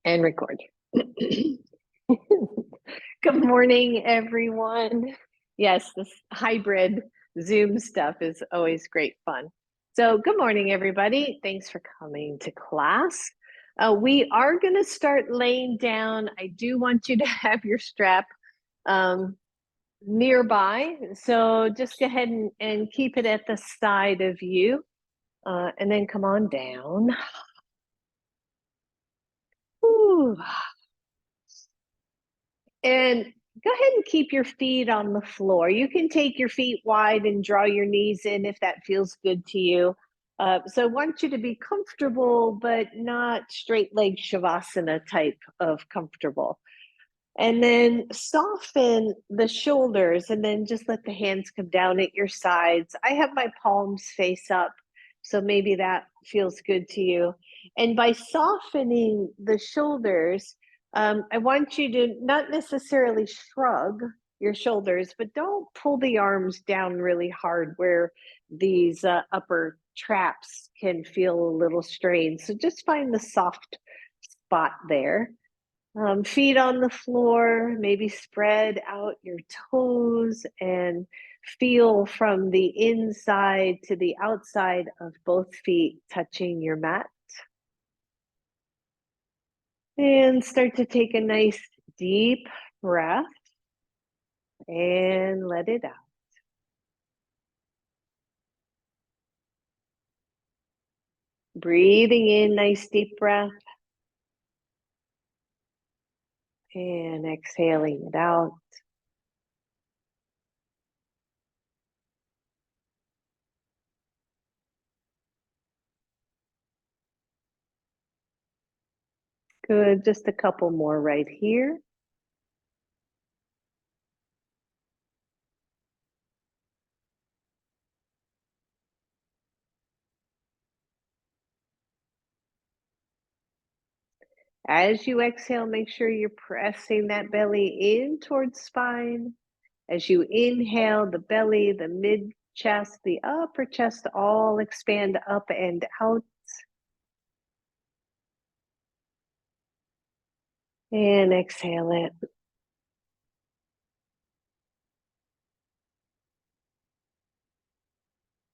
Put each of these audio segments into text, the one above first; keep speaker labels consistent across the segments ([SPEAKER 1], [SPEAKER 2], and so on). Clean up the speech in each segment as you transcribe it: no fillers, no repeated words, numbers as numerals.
[SPEAKER 1] And record. Good morning, everyone. Yes, this hybrid Zoom stuff is always great fun. So, good morning, everybody. Thanks for coming to class. We are going to start laying down. I do want you to have your strap nearby. So, just go ahead and keep it at the side of you, and then come on down. Ooh. And go ahead and keep your feet on the floor. You can take your feet wide and draw your knees in if that feels good to you. So I want you to be comfortable, but not straight leg Shavasana type of comfortable. And then soften the shoulders and then just let the hands come down at your sides. I have my palms face up, so maybe that feels good to you. And by softening the shoulders, I want you to not necessarily shrug your shoulders, but don't pull the arms down really hard where these upper traps can feel a little strained. So just find the soft spot there. Feet on the floor, maybe spread out your toes and feel from the inside to the outside of both feet touching your mat. And start to take a nice deep breath and let it out. Breathing in, nice deep breath. And exhaling it out. Good, just a couple more right here. As you exhale, make sure you're pressing that belly in towards spine. As you inhale, the belly, the mid chest, the upper chest all expand up and out. And exhale it.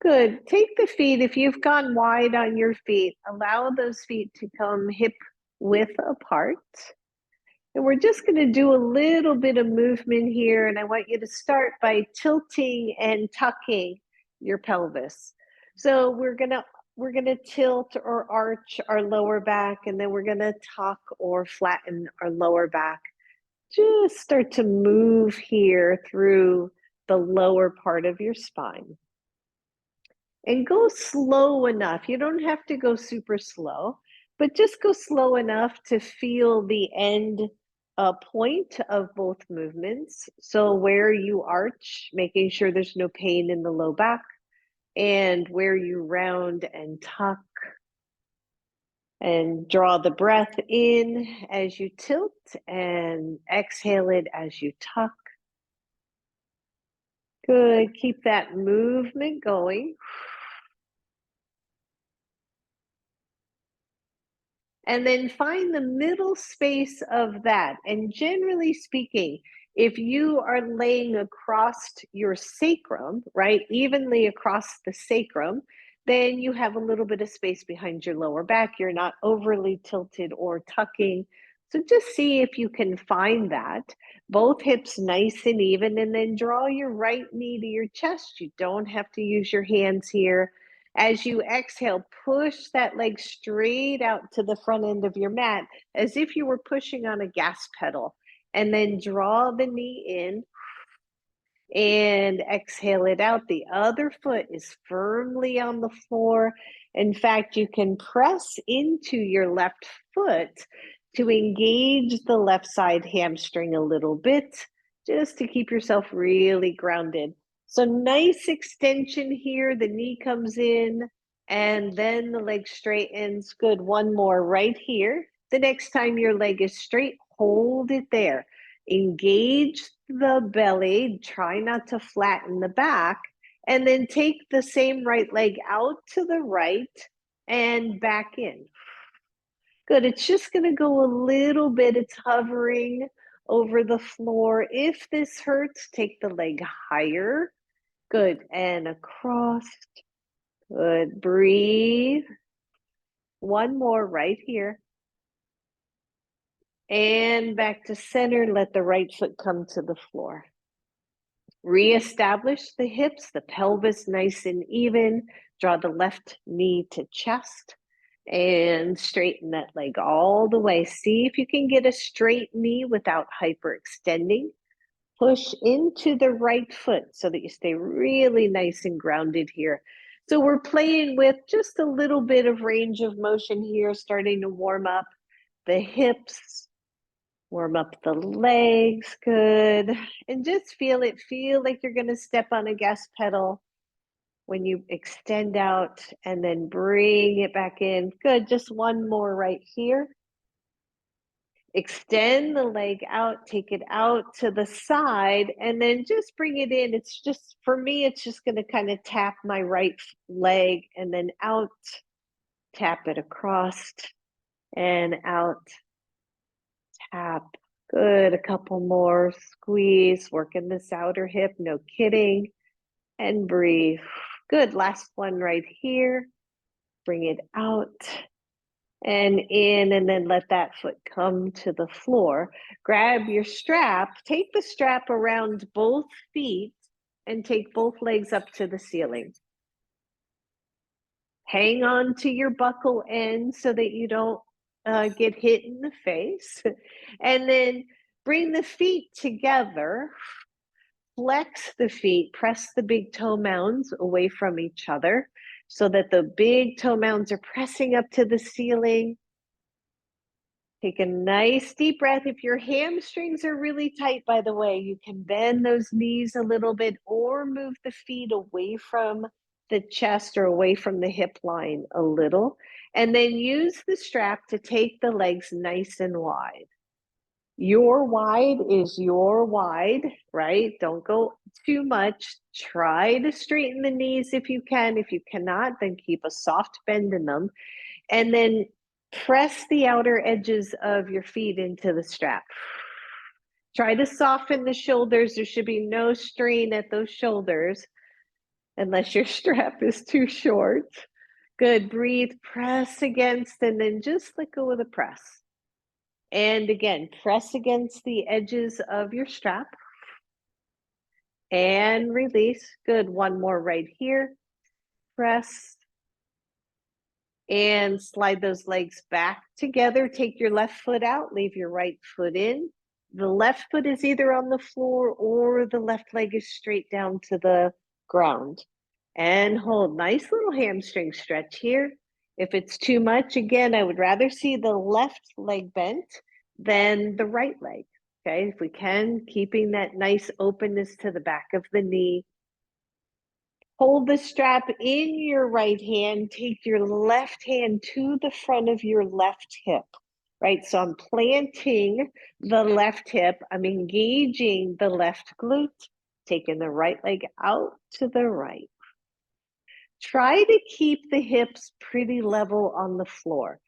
[SPEAKER 1] Good. Take the feet, if you've gone wide on your feet, allow those feet to come hip width apart. And we're just going to do a little bit of movement here. And I want you to start by tilting and tucking your pelvis. So we're going to tilt or arch our lower back, and then we're going to tuck or flatten our lower back. Just start to move here through the lower part of your spine. And go slow enough. You don't have to go super slow, but just go slow enough to feel the end point of both movements. So where you arch, making sure there's no pain in the low back, and where you round and tuck. And draw the breath in as you tilt and exhale it as you tuck. Good. Keep that movement going. And then find the middle space of that. And generally speaking, if you are laying across your sacrum, right, evenly across the sacrum, then you have a little bit of space behind your lower back. You're not overly tilted or tucking. So just see if you can find that. Both hips nice and even, and then draw your right knee to your chest. You don't have to use your hands here. As you exhale, push that leg straight out to the front end of your mat as if you were pushing on a gas pedal. And then draw the knee in and exhale it out. The other foot is firmly on the floor. In fact, you can press into your left foot to engage the left side hamstring a little bit, just to keep yourself really grounded. So nice extension here. The knee comes in and then the leg straightens. Good. One more right here. The next time your leg is straight, hold it there. Engage the belly. Try not to flatten the back. And then take the same right leg out to the right and back in. Good. It's just going to go a little bit. It's hovering over the floor. If this hurts, take the leg higher. Good. And across. Good. Breathe. One more right here. And back to center. Let the right foot come to the floor. Reestablish the hips, the pelvis nice and even. Draw the left knee to chest and straighten that leg all the way. See if you can get a straight knee without hyperextending. Push into the right foot so that you stay really nice and grounded here. So we're playing with just a little bit of range of motion here, starting to warm up the hips, warm up the legs, good. And just feel it, feel like you're gonna step on a gas pedal when you extend out and then bring it back in. Good, just one more right here. Extend the leg out, take it out to the side, and then just bring it in. It's just, for me, it's just gonna kind of tap my right leg and then out, tap it across and out, tap. Good, a couple more, squeeze, working this outer hip, no kidding, and breathe. Good, last one right here. Bring it out and in, and then let that foot come to the floor. Grab your strap, take the strap around both feet and take both legs up to the ceiling. Hang on to your buckle end so that you don't get hit in the face. And then bring the feet together, flex the feet, press the big toe mounds away from each other so that the big toe mounds are pressing up to the ceiling. Take a nice deep breath. If your hamstrings are really tight, by the way, you can bend those knees a little bit or move the feet away from the chest or away from the hip line a little. And then use the strap to take the legs nice and wide. Your wide is your wide, right? Don't go too much. Try to straighten the knees if you can. If you cannot, then keep a soft bend in them. And then press the outer edges of your feet into the strap. Try to soften the shoulders. There should be no strain at those shoulders unless your strap is too short. Good. Breathe, press against, and then just let go of the press. And again, press against the edges of your strap and release. Good. One more right here. Press and slide those legs back together. Take your left foot out, leave your right foot in. The left foot is either on the floor or the left leg is straight down to the ground. And hold. Nice little hamstring stretch here. If it's too much, again, I would rather see the left leg bent than the right leg. Okay, if we can, keeping that nice openness to the back of the knee. Hold the strap in your right hand, take your left hand to the front of your left hip, right? So I'm planting the left hip, I'm engaging the left glute, taking the right leg out to the right. Try to keep the hips pretty level on the floor.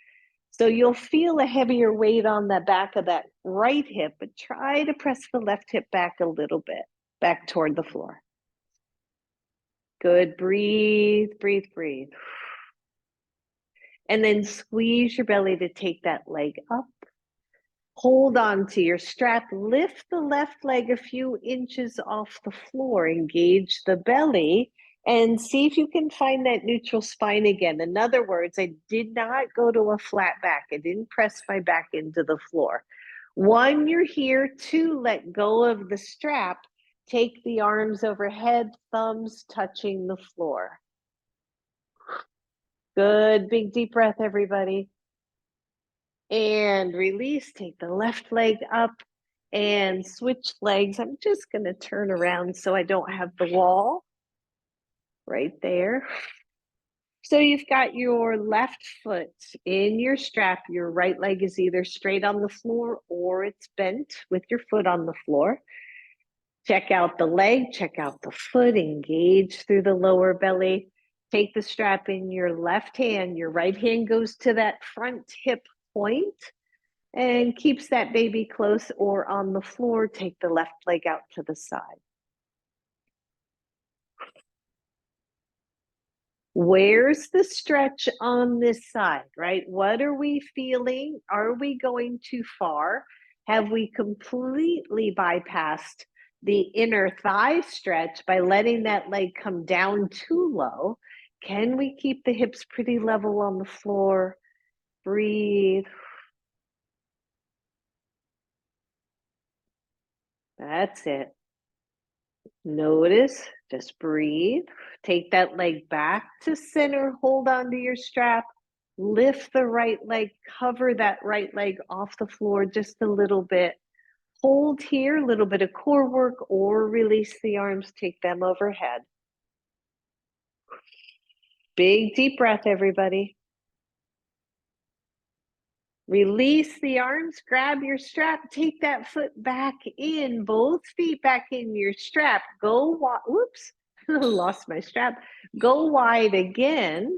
[SPEAKER 1] So you'll feel a heavier weight on the back of that right hip, but try to press the left hip back a little bit, back toward the floor. Good, breathe, breathe, breathe. And then squeeze your belly to take that leg up. Hold on to your strap, lift the left leg a few inches off the floor, engage the belly, and see if you can find that neutral spine again. In other words, I did not go to a flat back. I didn't press my back into the floor. One, you're here. Two, let go of the strap. Take the arms overhead, thumbs touching the floor. Good, big deep breath, everybody. And release, take the left leg up and switch legs. I'm just gonna turn around so I don't have the wall right there. So you've got your left foot in your strap. Your right leg is either straight on the floor or it's bent with your foot on the floor. Check out the leg, check out the foot, engage through the lower belly. Take the strap in your left hand. Your right hand goes to that front hip point and keeps that baby close or on the floor. Take the left leg out to the side. Where's the stretch on this side, right? What are we feeling? Are we going too far? Have we completely bypassed the inner thigh stretch by letting that leg come down too low? Can we keep the hips pretty level on the floor? Breathe. That's it. Notice, just breathe. Take that leg back to center, hold on to your strap, lift the right leg, cover that right leg off the floor just a little bit. Hold here, a little bit of core work, or release the arms, take them overhead. Big deep breath, everybody. Release the arms, grab your strap, take that foot back in, both feet back in your strap. Go wide, whoops, lost my strap. Go wide again.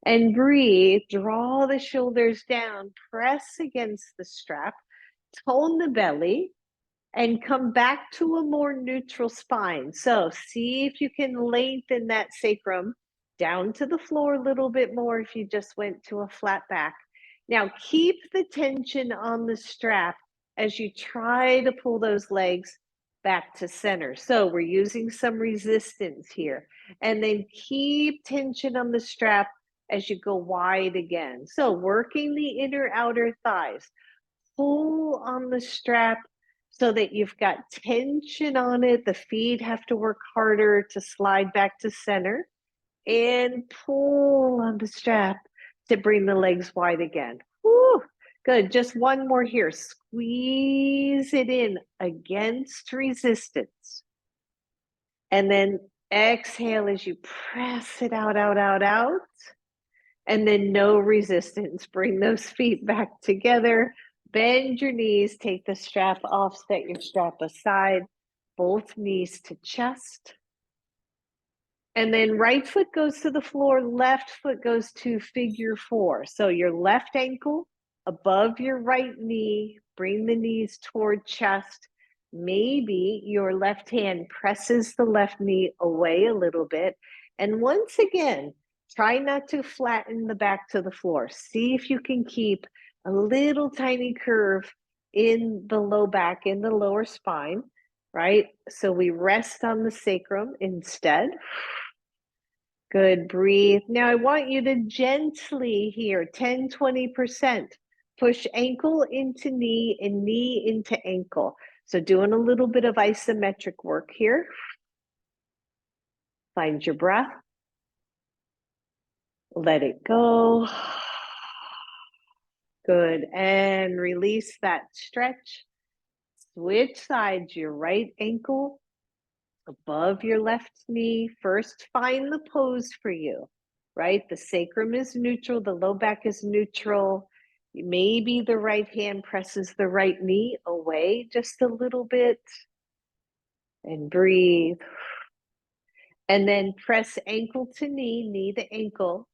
[SPEAKER 1] And breathe, draw the shoulders down, press against the strap, tone the belly, and come back to a more neutral spine. So see if you can lengthen that sacrum down to the floor a little bit more if you just went to a flat back. Now keep the tension on the strap as you try to pull those legs back to center. So we're using some resistance here. And then keep tension on the strap as you go wide again. So working the inner outer thighs. Pull on the strap so that you've got tension on it. The feet have to work harder to slide back to center, and pull on the strap to bring the legs wide again. Woo, good. Just one more here. Squeeze it in against resistance. And then exhale as you press it out, out, out, out. And then no resistance. Bring those feet back together. Bend your knees, take the strap off, set your strap aside, both knees to chest. And then right foot goes to the floor, left foot goes to figure four. So your left ankle above your right knee, bring the knees toward chest. Maybe your left hand presses the left knee away a little bit. And once again, try not to flatten the back to the floor. See if you can keep a little tiny curve in the low back, in the lower spine, right? So we rest on the sacrum instead. Good, breathe. Now I want you to gently here, 10, 20%, push ankle into knee and knee into ankle. So doing a little bit of isometric work here. Find your breath. Let it go. Good, and release that stretch. Switch sides, your right ankle above your left knee. First, find the pose for you, right? The sacrum is neutral, the low back is neutral. Maybe the right hand presses the right knee away just a little bit. And breathe. And then press ankle to knee, knee to ankle.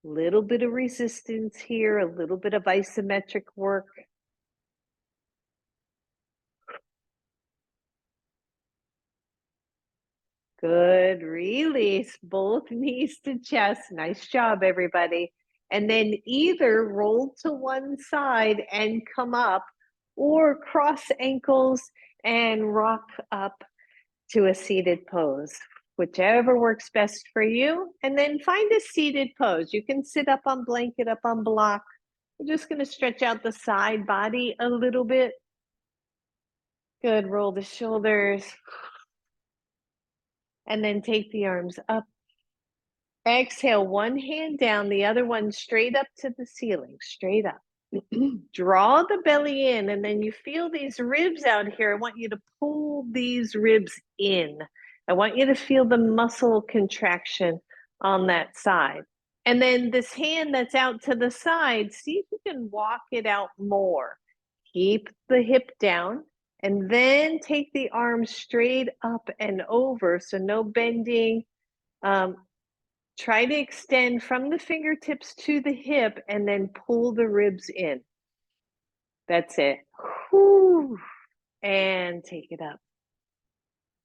[SPEAKER 1] Little bit of resistance here, a little bit of isometric work. Good, release both knees to chest. Nice job, everybody. And then either roll to one side and come up, or cross ankles and rock up to a seated pose, whichever works best for you. And then find a seated pose. You can sit up on blanket, up on block. We're just going to stretch out the side body a little bit. Good, roll the shoulders. And then take the arms up. Exhale, one hand down, the other one straight up to the ceiling, straight up. Draw the belly in, and then you feel these ribs out here. I want you to pull these ribs in. I want you to feel the muscle contraction on that side. And then this hand that's out to the side, see if you can walk it out more. Keep the hip down, and then take the arms straight up and over, so no bending. Try to extend from the fingertips to the hip and then pull the ribs in. That's it. Whew. And take it up.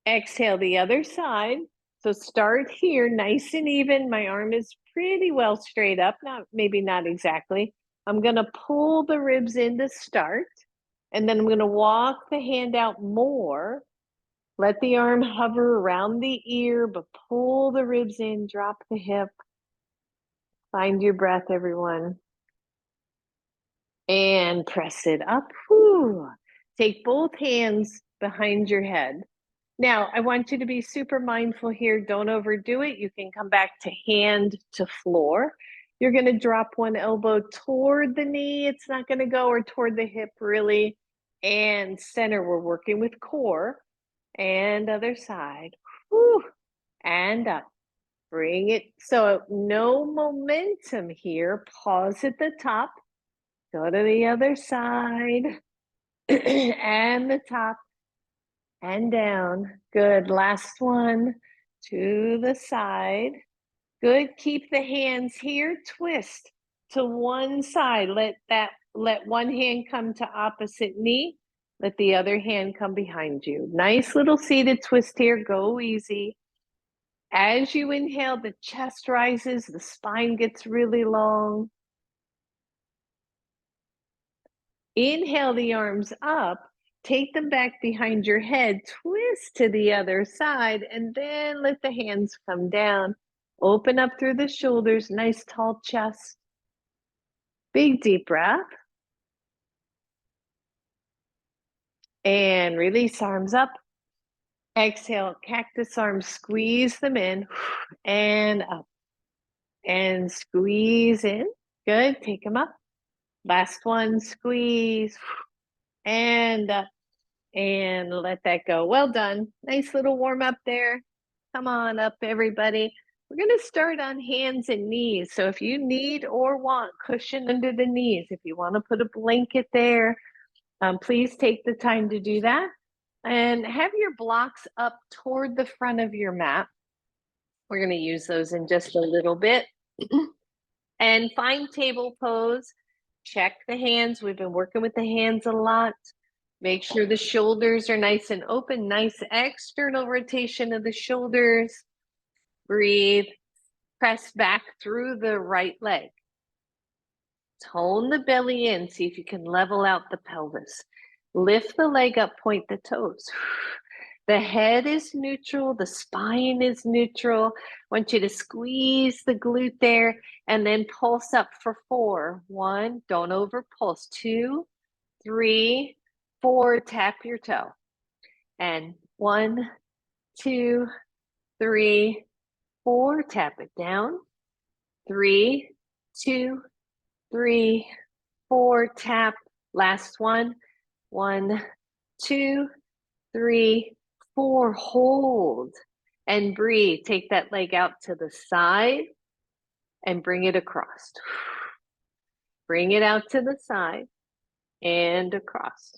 [SPEAKER 1] Exhale the other side. So start here, nice and even. My arm is pretty well straight up, maybe not exactly. I'm gonna pull the ribs in to start, and then I'm gonna walk the hand out more. Let the arm hover around the ear, but pull the ribs in, drop the hip. Find your breath, everyone. And press it up. Whew. Take both hands behind your head. Now, I want you to be super mindful here. Don't overdo it. You can come back to hand to floor. You're going to drop one elbow toward the knee. It's not going to go, or toward the hip, really. And center, we're working with core. And other side. Whew. And up. Bring it. So no momentum here. Pause at the top. Go to the other side. And the top. And down. Good. Last one. To the side. Good. Keep the hands here. Twist to one side. Let one hand come to opposite knee. Let the other hand come behind you. Nice little seated twist here. Go easy. As you inhale, the chest rises, the spine gets really long. Inhale the arms up. Take them back behind your head, twist to the other side, and then let the hands come down. Open up through the shoulders, nice tall chest. Big deep breath. And release, arms up. Exhale, cactus arms, squeeze them in and up. And squeeze in. Good, take them up. Last one, squeeze and up. And let that go. Well done. Nice little warm up there. Come on up, everybody. We're going to start on hands and knees. So if you need or want cushion under the knees, if you want to put a blanket there, please take the time to do that. And have your blocks up toward the front of your mat. We're going to use those in just a little bit. And find table pose. Check the hands. We've been working with the hands a lot. Make sure the shoulders are nice and open. Nice external rotation of the shoulders. Breathe. Press back through the right leg. Tone the belly in. See if you can level out the pelvis. Lift the leg up, point the toes. The head is neutral. The spine is neutral. I want you to squeeze the glute there and then pulse up for 4. 1, don't over pulse. 2, 3, 4, tap your toe. And 1, 2, 3, 4, tap it down. 3, 2, 3, 4, tap. Last one. 1, 2, 3, 4, hold and breathe. Take that leg out to the side and bring it across. Bring it out to the side and across.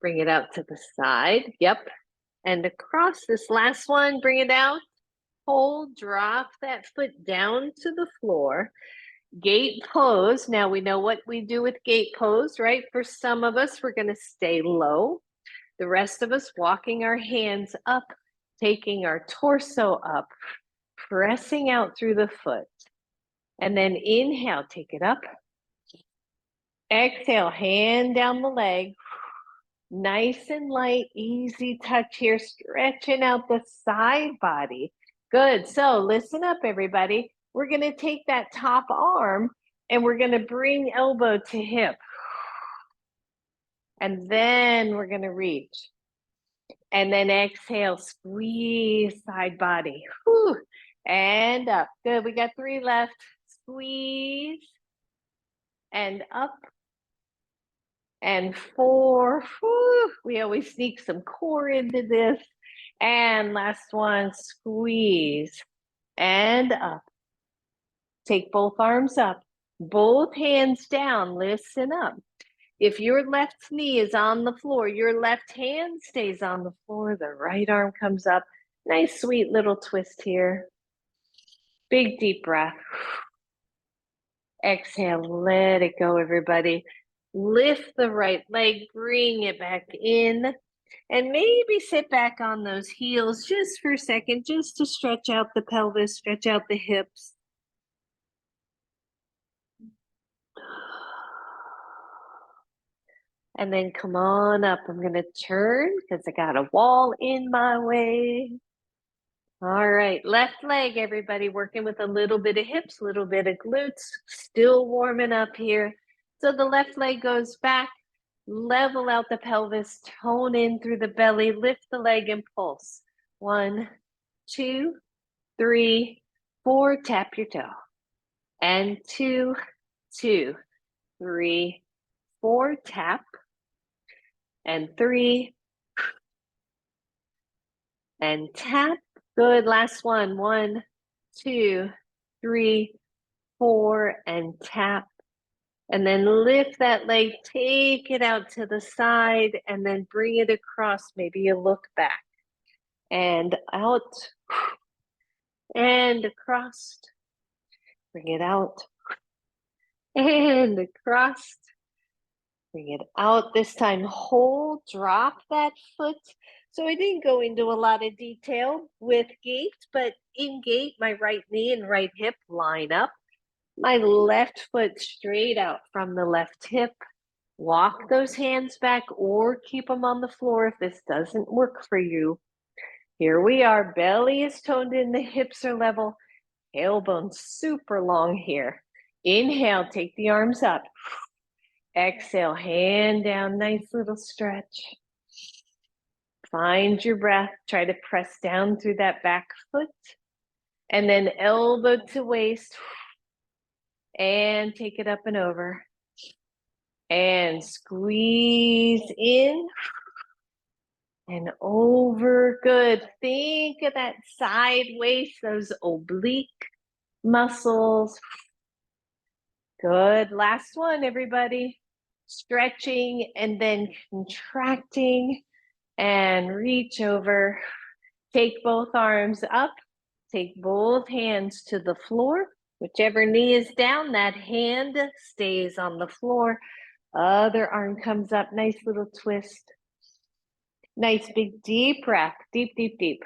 [SPEAKER 1] Bring it out to the side. Yep. And across. This last one, bring it out. Hold, drop that foot down to the floor. Gate pose. Now we know what we do with gate pose, right? For some of us, we're going to stay low. The rest of us walking our hands up, taking our torso up, pressing out through the foot. And then inhale, take it up. Exhale, hand down the leg. Nice and light, easy touch here, stretching out the side body. Good. So listen up, everybody. We're going to take that top arm and we're going to bring elbow to hip. And then we're going to reach. And then exhale, squeeze side body. Whew. And up. Good. We got 3 left. Squeeze. And up. And 4. Whew. We always sneak some core into this. And last one, squeeze. And up. Take both arms up. Both hands down. Listen up. If your left knee is on the floor, your left hand stays on the floor, the right arm comes up. Nice, sweet little twist here. Big deep breath. Exhale, let it go, everybody. Lift the right leg, bring it back in, and maybe sit back on those heels just for a second, just to stretch out the pelvis, stretch out the hips. And then come on up. I'm going to turn because I got a wall in my way. All right, left leg, everybody, working with a little bit of hips, a little bit of glutes, still warming up here. So the left leg goes back, level out the pelvis, tone in through the belly, lift the leg and pulse. 1, 2, 3, 4, tap your toe. And 2, 2, 3, 4, tap. And 3, and tap. Good, last one. 1, 2, 3, 4, and tap. And then lift that leg, take it out to the side, and then bring it across. Maybe you look back and out and across. Bring it out and across. Bring it out. This time, hold, drop that foot. So I didn't go into a lot of detail with gait, but in gait, my right knee and right hip line up. My left foot straight out from the left hip. Walk those hands back or keep them on the floor if this doesn't work for you. Here we are. Belly is toned in, the hips are level. Tailbone super long here. Inhale, take the arms up. Exhale, hand down, nice little stretch. Find your breath. Try to press down through that back foot. And then elbow to waist. And take it up and over. And squeeze in. And over. Good. Think of that side waist, those oblique muscles. Good. Last one, everybody. Stretching and then contracting and reach over. Take both arms up. Take both hands to the floor. Whichever knee is down, that hand stays on the floor. Other arm comes up. Nice little twist. Nice big deep breath. Deep, deep, deep.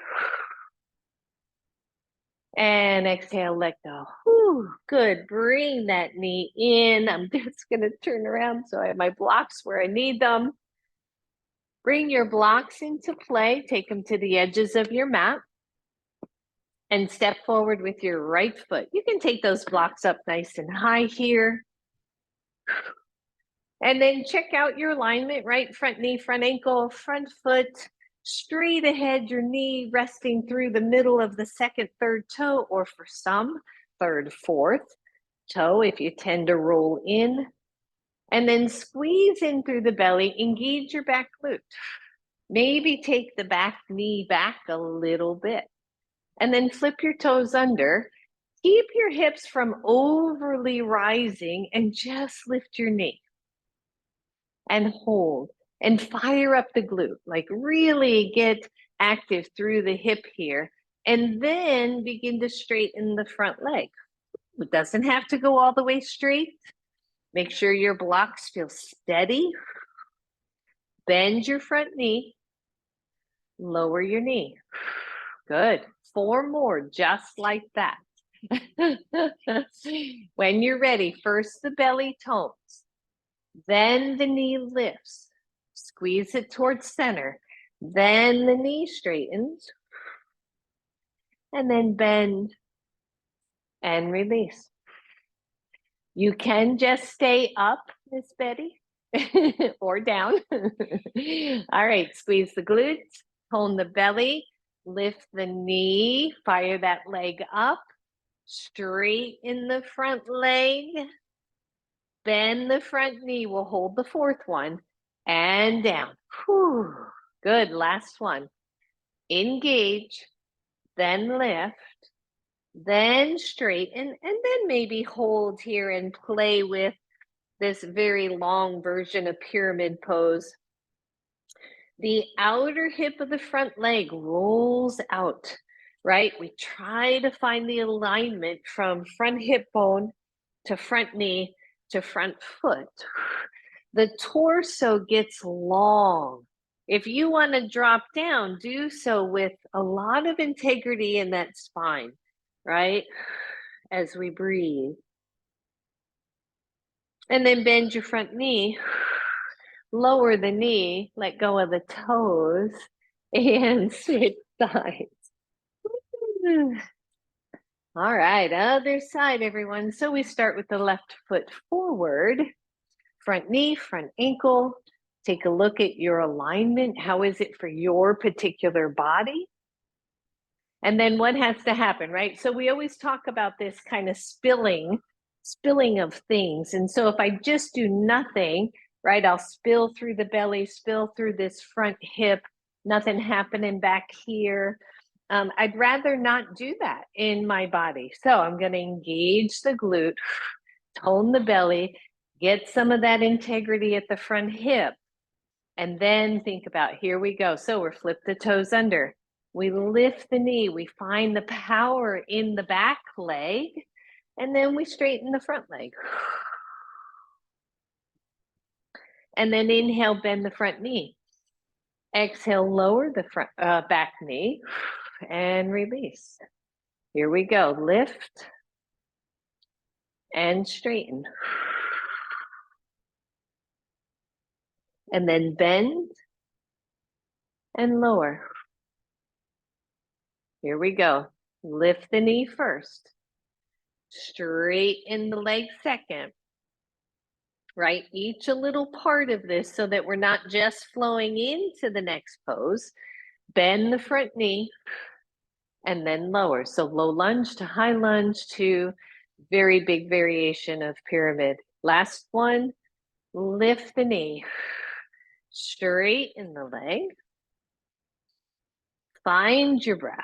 [SPEAKER 1] And exhale, let go. Whew, good. Bring that knee in. I'm just going to turn around so I have my blocks where I need them. Bring your blocks into play. Take them to the edges of your mat. And step forward with your right foot. You can take those blocks up nice and high here. And then check out your alignment, right? Front knee, front ankle, front foot. Straight ahead, your knee resting through the middle of the second, third toe, or for some, third, fourth toe if you tend to roll in. And then squeeze in through the belly, engage your back glute. Maybe take the back knee back a little bit. And then flip your toes under. Keep your hips from overly rising and just lift your knee. And hold. And fire up the glute, like really get active through the hip here, and then begin to straighten the front leg. It doesn't have to go all the way straight. Make sure your blocks feel steady. Bend your front knee. Lower your knee. Good. 4 more, just like that. When you're ready, first the belly tones. Then the knee lifts. Squeeze it towards center. Then the knee straightens. And then bend and release. You can just stay up, Miss Betty, or down. All right, squeeze the glutes, tone the belly, lift the knee, fire that leg up, straighten the front leg, bend the front knee. We'll hold the fourth one, and down. Whew. Good, last one. Engage, then lift, then straighten, and then maybe hold here and play with this very long version of pyramid pose. The outer hip of the front leg rolls out. right? We try to find the alignment from front hip bone to front knee to front foot. The torso gets long. If you want to drop down, do so with a lot of integrity in that spine, right? As we breathe. And then bend your front knee, lower the knee, let go of the toes, and switch sides. All right, other side, everyone. So we start with the left foot forward, front knee, front ankle. Take a look at your alignment. How is it for your particular body? And then what has to happen, right? So we always talk about this kind of spilling of things. And so if I just do nothing, right, I'll spill through the belly, spill through this front hip, nothing happening back here. I'd rather not do that in my body. So I'm going to engage the glute, tone the belly, get some of that integrity at the front hip, and then think about, here we go. So we're flip the toes under. We lift the knee. We find the power in the back leg, and then we straighten the front leg. And then inhale, bend the front knee. Exhale, lower the front back knee and release. Here we go. Lift and straighten. And then bend and lower. Here we go. Lift the knee first. Straighten the leg second. Right? Each a little part of this so that we're not just flowing into the next pose. Bend the front knee and then lower. So low lunge to high lunge to very big variation of pyramid. Last one, lift the knee. Straighten the leg. Find your breath.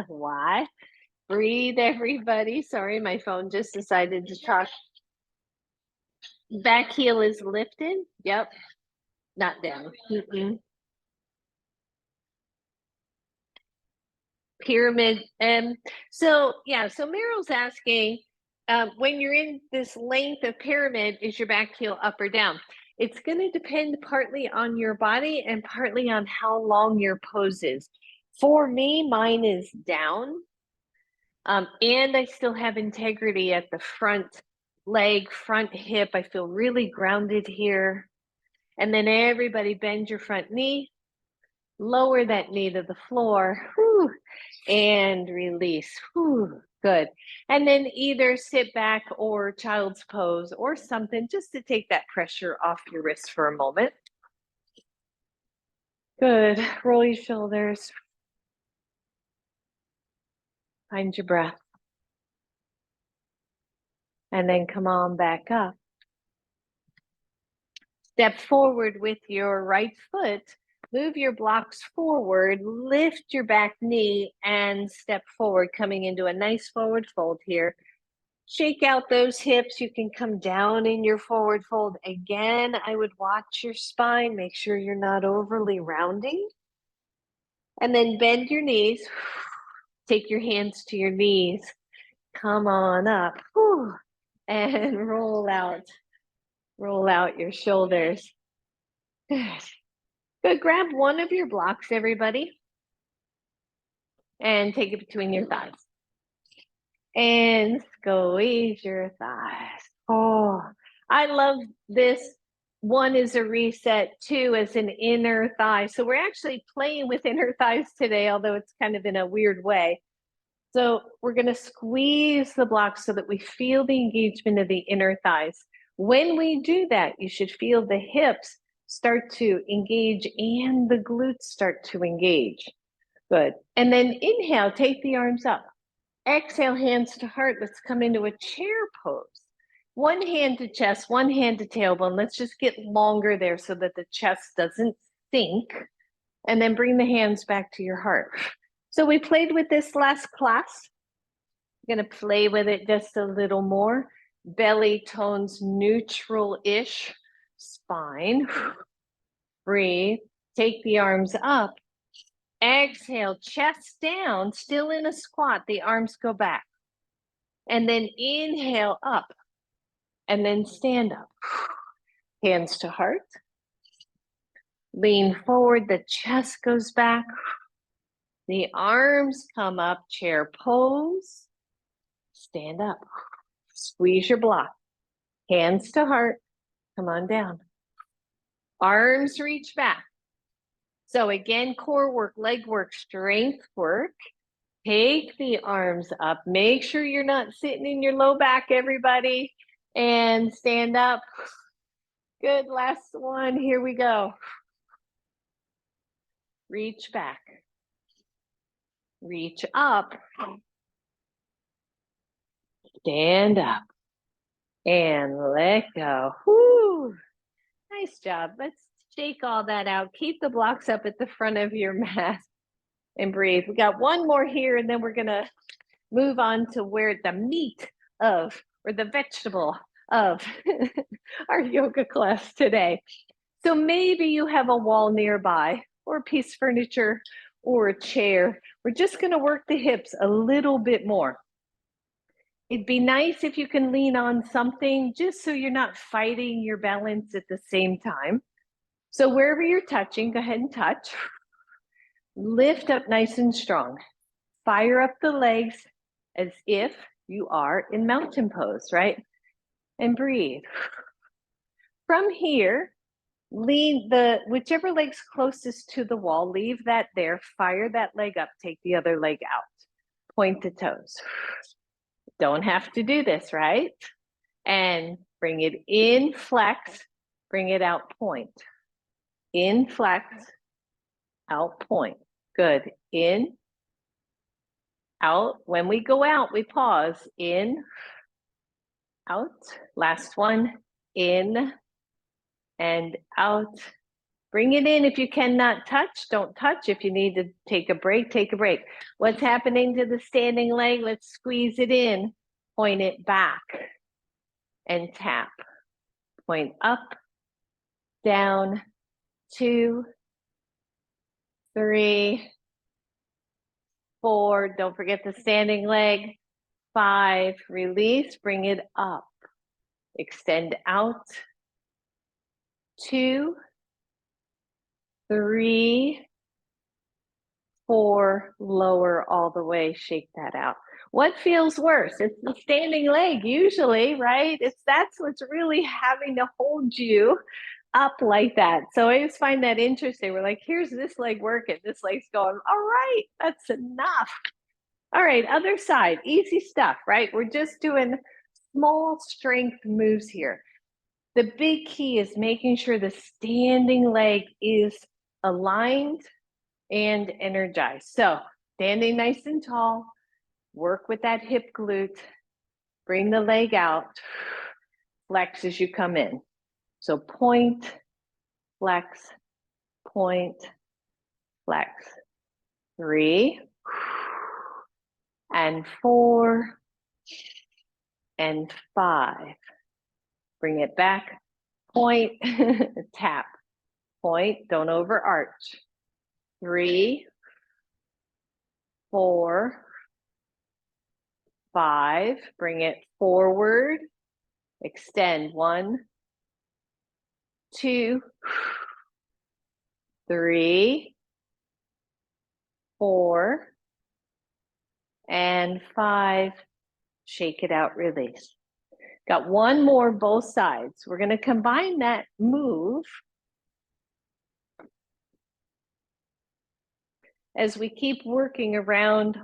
[SPEAKER 1] Why? Breathe, everybody. Sorry, my phone just decided to talk. Back heel is lifted. Yep. Not down. Pyramid. So Meryl's asking, when you're in this length of pyramid, is your back heel up or down? It's going to depend partly on your body and partly on how long your pose is. For me, mine is down. And I still have integrity at the front leg, front hip. I feel really grounded here. And then everybody bend your front knee, lower that knee to the floor, whew, and release. Whew, good. And then either sit back or child's pose or something just to take that pressure off your wrist for a moment. Good. Roll your shoulders. Find your breath. And then come on back up. Step forward with your right foot. Move your blocks forward, lift your back knee, and step forward, coming into a nice forward fold here. Shake out those hips. You can come down in your forward fold. Again, I would watch your spine. Make sure you're not overly rounding. And then bend your knees. Take your hands to your knees. Come on up. Whew. And roll out. Roll out your shoulders. Good. Good. Grab one of your blocks, everybody. And take it between your thighs. And squeeze your thighs. Oh, I love this. One is a reset, two is an inner thigh. So we're actually playing with inner thighs today, although it's kind of in a weird way. So we're going to squeeze the blocks so that we feel the engagement of the inner thighs. When we do that, you should feel the hips start to engage and the glutes start to engage. Good. And then inhale, take the arms up. Exhale, hands to heart. Let's come into a chair pose. One hand to chest, one hand to tailbone. Let's just get longer there so that the chest doesn't sink. And then bring the hands back to your heart. So we played with this last class. I'm going to play with it just a little more. Belly tones neutral-ish. Spine. Breathe. Take the arms up. Exhale, chest down, still in a squat. The arms go back. And then inhale up. And then stand up. Hands to heart. Lean forward, the chest goes back. The arms come up, chair pose. Stand up. Squeeze your block. Hands to heart. Come on down. Arms reach back. So again, core work, leg work, strength work. Take the arms up. Make sure you're not sitting in your low back, everybody. And stand up. Good, last one. Here we go. Reach back. Reach up. Stand up. And let go. Whoo! Nice job. Let's shake all that out. Keep the blocks up at the front of your mat and breathe. We got one more here, and then we're going to move on to where the meat of, or the vegetable of our yoga class today. So maybe you have a wall nearby, or a piece of furniture, or a chair. We're just going to work the hips a little bit more. It'd be nice if you can lean on something just so you're not fighting your balance at the same time. So wherever you're touching, go ahead and touch. Lift up nice and strong. Fire up the legs as if you are in mountain pose, right? And breathe. From here, lean whichever leg's closest to the wall, leave that there, fire that leg up, take the other leg out. Point the toes. Don't have to do this, right? And bring it in, flex, bring it out, point. In, flex, out, point. Good. In, out. When we go out, we pause. In, out. Last one. In and out. Bring it in. If you cannot touch, don't touch. If you need to take a break, take a break. What's happening to the standing leg? Let's squeeze it in. Point it back and tap. Point up, down, 2, 3, 4. Don't forget the standing leg. 5, release, bring it up. Extend out. 2, 3, 4, lower all the way, shake that out. What feels worse? It's the standing leg usually, right? That's what's really having to hold you up like that. So I always find that interesting. We're like, here's this leg working. This leg's going, all right, that's enough. All right, other side, easy stuff, right? We're just doing small strength moves here. The big key is making sure the standing leg is aligned and energized. So standing nice and tall, work with that hip glute, bring the leg out, flex as you come in. So point, flex, point, flex. 3 and 4 and 5. Bring it back, point, tap, point, don't overarch. 3, 4, 5, bring it forward, extend. 1, 2, 3, 4, and 5. Shake it out, release. Got one more, both sides. We're going to combine that move as we keep working around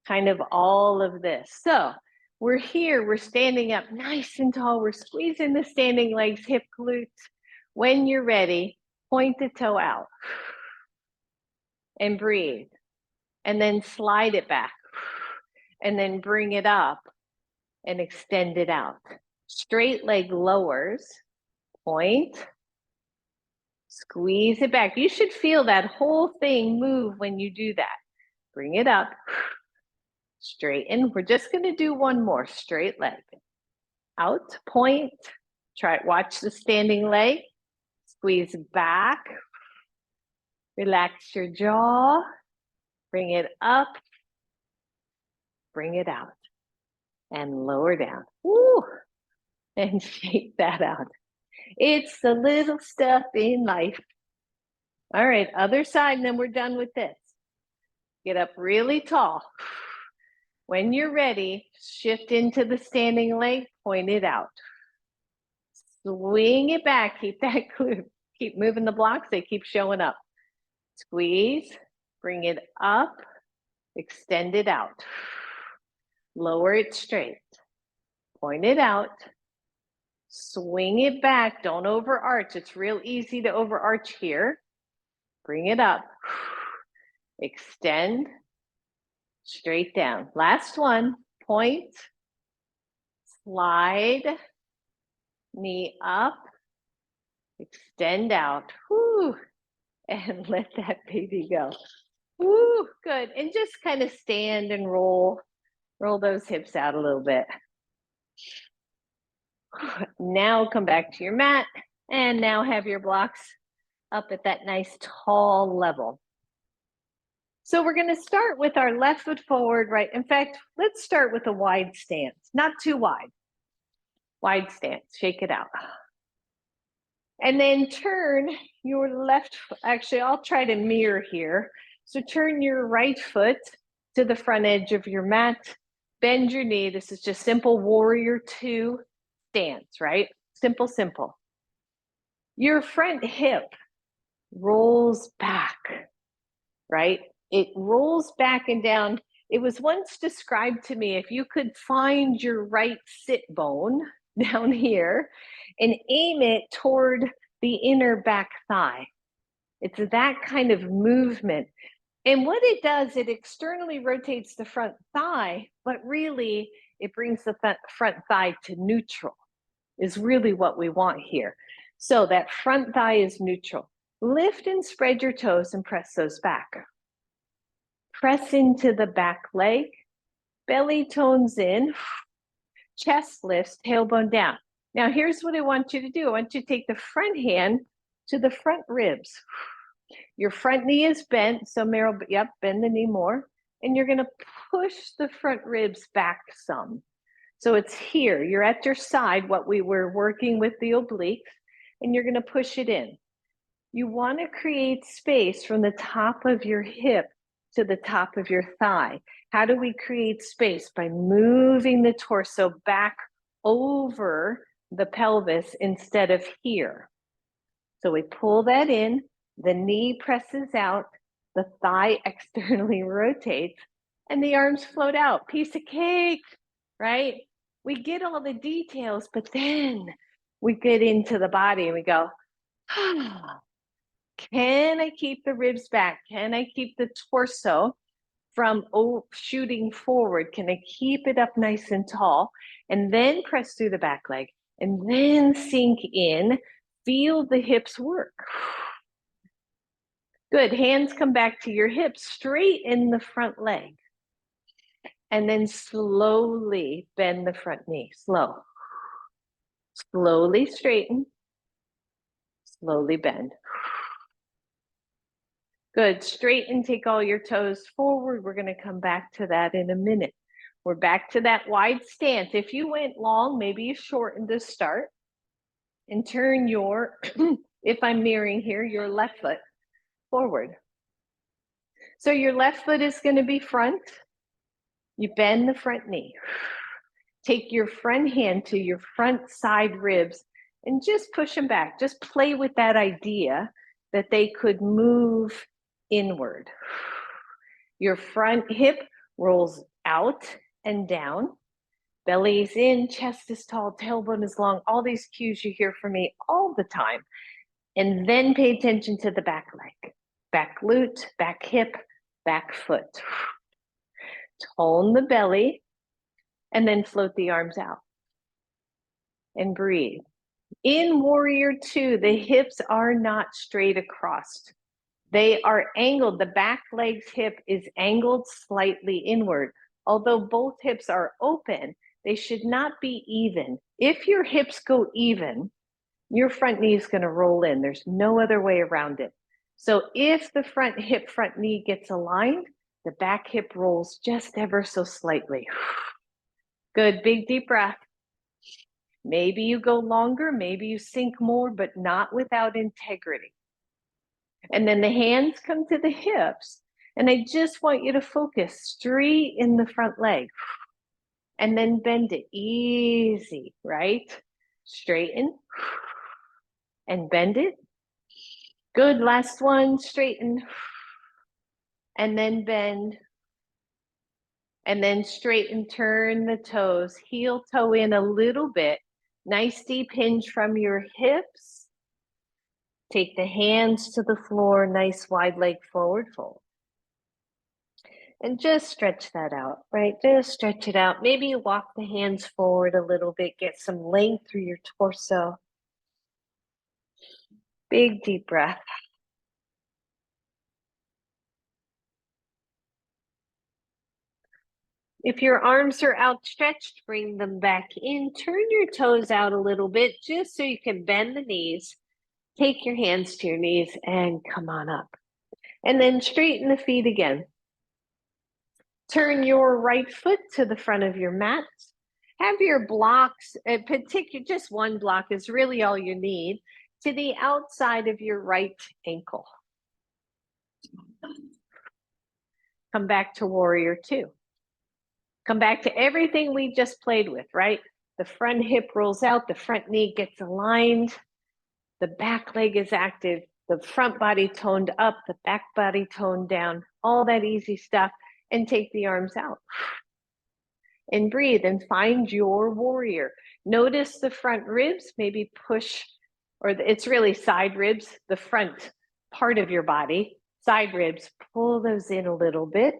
[SPEAKER 1] kind of all of this. So we're here, we're standing up nice and tall. We're squeezing the standing legs, hip glutes. When you're ready, point the toe out and breathe. And then slide it back. And then bring it up and extend it out. Straight leg lowers, point, squeeze it back. You should feel that whole thing move when you do that. Bring it up, straighten. We're just gonna do one more, straight leg. Out, point, try, watch the standing leg, Squeeze back. Relax your jaw. Bring it up. Bring it out. And lower down. Woo! And shake that out. It's the little stuff in life. All right, other side, and then we're done with this. Get up really tall. When you're ready, shift into the standing leg, point it out. Swing it back, keep that glute. Keep moving the blocks, they keep showing up. Squeeze, bring it up, extend it out. Lower it straight. Point it out. Swing it back, don't overarch. It's real easy to overarch here. Bring it up. Extend, straight down. Last one, point, slide, knee up, extend out. Whew. And let that baby go. Woo, good. And just kind of stand and roll those hips out a little bit. Now come back to your mat and now have your blocks up at that nice tall level. So we're going to start with our left foot forward, right? In fact, let's start with a wide stance, not too wide. Wide stance, shake it out. And then turn your left, actually, I'll try to mirror here. So turn your right foot to the front edge of your mat, bend your knee. This is just simple warrior two stance, right? Simple, simple. Your front hip rolls back, right? It rolls back and down. It was once described to me, if you could find your right sit bone down here and aim it toward the inner back thigh. It's that kind of movement. And what it does, it externally rotates the front thigh, but really it brings the front thigh to neutral, is really what we want here. So that front thigh is neutral. Lift and spread your toes and press those back. Press into the back leg, belly tones in, chest lifts, tailbone down. Now here's what I want you to do. I want you to take the front hand to the front ribs. Your front knee is bent, so Meryl, yep, bend the knee more. And you're gonna push the front ribs back some. So it's here, you're at your side, what we were working with the obliques, and you're gonna push it in. You wanna create space from the top of your hip to the top of your thigh. How do we create space? By moving the torso back over the pelvis instead of here. So we pull that in, the knee presses out, the thigh externally rotates, and the arms float out. Piece of cake, right? We get all the details, but then we get into the body and we go, can I keep the ribs back? Can I keep the torso from shooting forward? Can I keep it up nice and tall? And then press through the back leg and then sink in, feel the hips work. Good, hands come back to your hips, straighten the front leg. And then slowly bend the front knee, slow. Slowly straighten, slowly bend. Good, straighten, take all your toes forward. We're gonna come back to that in a minute. We're back to that wide stance. If you went long, maybe you shortened to start and turn your, if I'm mirroring here, your left foot forward. So your left foot is gonna be front. You bend the front knee. Take your front hand to your front side ribs and just push them back. Just play with that idea that they could move inward. Your front hip rolls out and down. Belly's in, chest is tall, tailbone is long. All these cues you hear from me all the time. And then pay attention to the back leg. Back glute, back hip, back foot. Tone the belly. And then float the arms out and breathe. In warrior two, the hips are not straight across. They are angled. The back leg's hip is angled slightly inward. Although both hips are open, they should not be even. If your hips go even, your front knee is going to roll in. There's no other way around it. So if the front hip, front knee gets aligned, the back hip rolls just ever so slightly. Good, big deep breath. Maybe you go longer, maybe you sink more, but not without integrity. And then the hands come to the hips, and I just want you to focus straight in the front leg. And then bend it easy, right? Straighten and bend it. Good, last one, straighten. And then bend. And then straighten, turn the toes, heel toe in a little bit. Nice deep hinge from your hips. Take the hands to the floor, nice wide leg forward fold. And just stretch that out, right? Just stretch it out. Maybe you walk the hands forward a little bit, get some length through your torso. Big deep breath. If your arms are outstretched, bring them back in. Turn your toes out a little bit just so you can bend the knees. Take your hands to your knees and come on up. And then straighten the feet again. Turn your right foot to the front of your mat. Have your blocks, just one block is really all you need, to the outside of your right ankle. Come back to warrior two. Come back to everything we just played with, right? The front hip rolls out, the front knee gets aligned, the back leg is active, the front body toned up, the back body toned down, all that easy stuff, and take the arms out. And breathe and find your warrior. Notice the front ribs, maybe push, or it's really side ribs, the front part of your body, side ribs, pull those in a little bit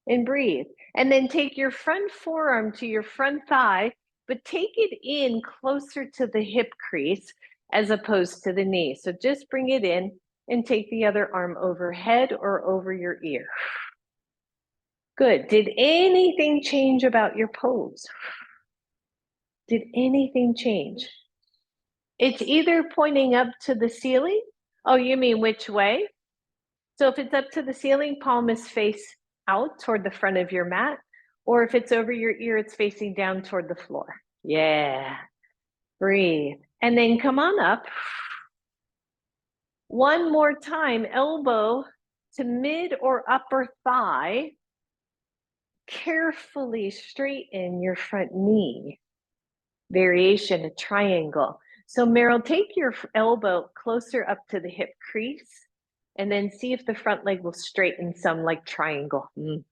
[SPEAKER 1] and breathe. And then take your front forearm to your front thigh, but take it in closer to the hip crease as opposed to the knee. So just bring it in and take the other arm overhead or over your ear. Good. Did anything change about your pose? Did anything change? It's either pointing up to the ceiling. Oh, you mean which way? So if it's up to the ceiling, palm is face out toward the front of your mat. Or if it's over your ear, it's facing down toward the floor. Yeah. Breathe. And then come on up. One more time, elbow to mid or upper thigh. Carefully straighten your front knee. Variation, a triangle. So Meryl, take your elbow closer up to the hip crease and then see if the front leg will straighten some like triangle. And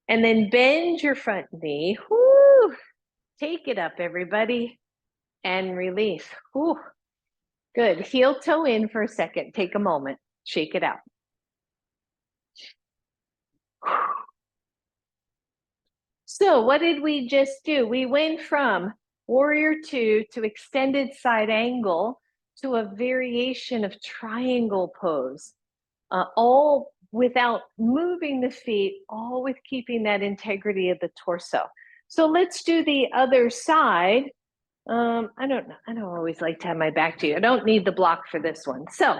[SPEAKER 1] then bend your front knee. Woo! Take it up, everybody, and release. Woo! Good. Heel toe in for a second. Take a moment. Shake it out. So what did we just do? We went from warrior two to extended side angle to a variation of triangle pose, all without moving the feet, all with keeping that integrity of the torso. So let's do the other side. I don't know. I don't always like to have my back to you. I don't need the block for this one. So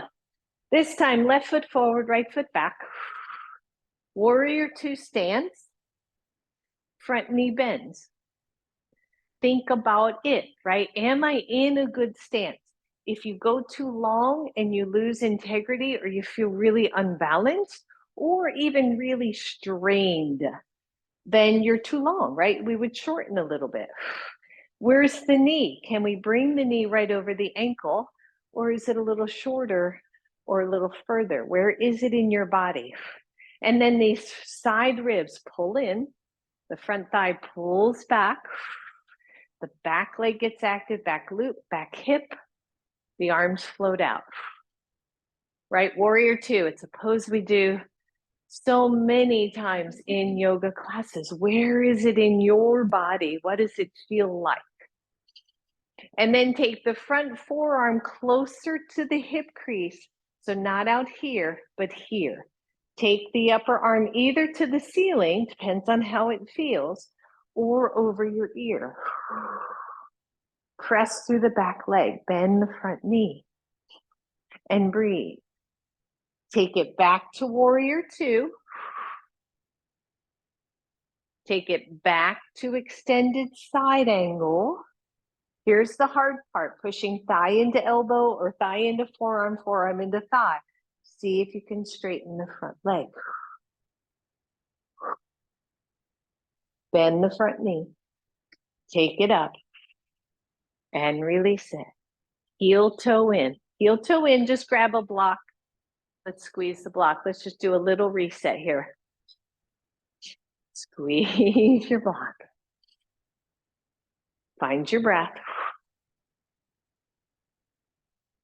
[SPEAKER 1] this time, left foot forward, right foot back. Warrior two stance. Front knee bends. Think about it, right? Am I in a good stance? If you go too long and you lose integrity or you feel really unbalanced or even really strained, then you're too long, right? We would shorten a little bit. Where's the knee? Can we bring the knee right over the ankle, or is it a little shorter or a little further? Where is it in your body? And then these side ribs pull in, the front thigh pulls back, the back leg gets active, back glute, back hip, the arms float out. Right, warrior two, it's a pose we do so many times in yoga classes. Where is it in your body? What does it feel like? And then take the front forearm closer to the hip crease. So not out here, but here. Take the upper arm either to the ceiling, depends on how it feels, or over your ear. Press through the back leg, bend the front knee, and breathe. Take it back to warrior two. Take it back to extended side angle. Here's the hard part, pushing thigh into elbow or thigh into forearm, forearm into thigh. See if you can straighten the front leg. Bend the front knee. Take it up and release it. Heel toe in. Heel toe in, just grab a block. Let's squeeze the block. Let's just do a little reset here. Squeeze your block. Find your breath.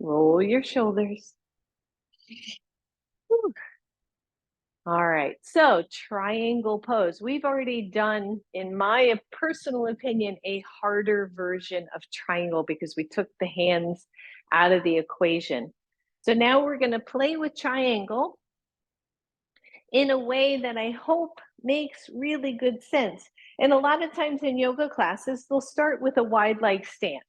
[SPEAKER 1] Roll your shoulders. Whew. All right, so triangle pose. We've already done, in my personal opinion, a harder version of triangle because we took the hands out of the equation. So now we're going to play with triangle in a way that I hope makes really good sense. And a lot of times in yoga classes, they'll start with a wide leg stance.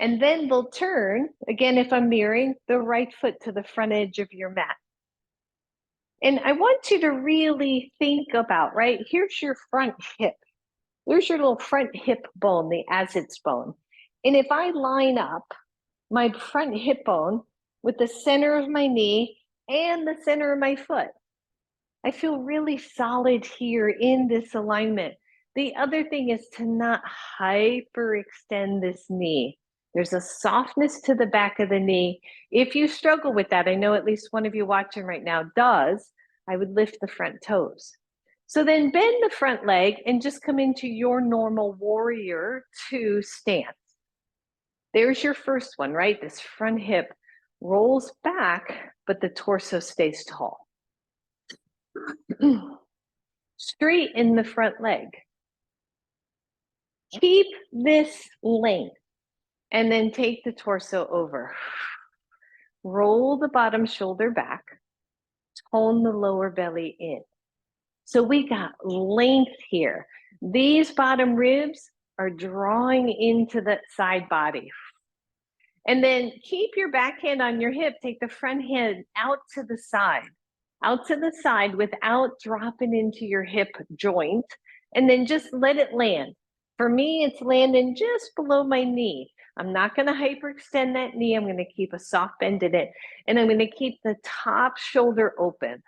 [SPEAKER 1] And then they'll turn, again, if I'm mirroring, the right foot to the front edge of your mat. And I want you to really think about, right? Here's your front hip. There's your little front hip bone, the Ascets bone. And if I line up my front hip bone with the center of my knee and the center of my foot, I feel really solid here in this alignment. The other thing is to not hyperextend this knee. There's a softness to the back of the knee. If you struggle with that, I know at least one of you watching right now does, I would lift the front toes. So then bend the front leg and just come into your normal warrior two stance. There's your first one, right? This front hip rolls back, but the torso stays tall. Straighten the front leg. Keep this length and then take the torso over. Roll the bottom shoulder back. Tone the lower belly in. So we got length here. These bottom ribs are drawing into the side body. And then keep your back hand on your hip. Take the front hand out to the side without dropping into your hip joint. And then just let it land. For me, it's landing just below my knee. I'm not going to hyperextend that knee. I'm going to keep a soft bend in it. And I'm going to keep the top shoulder open.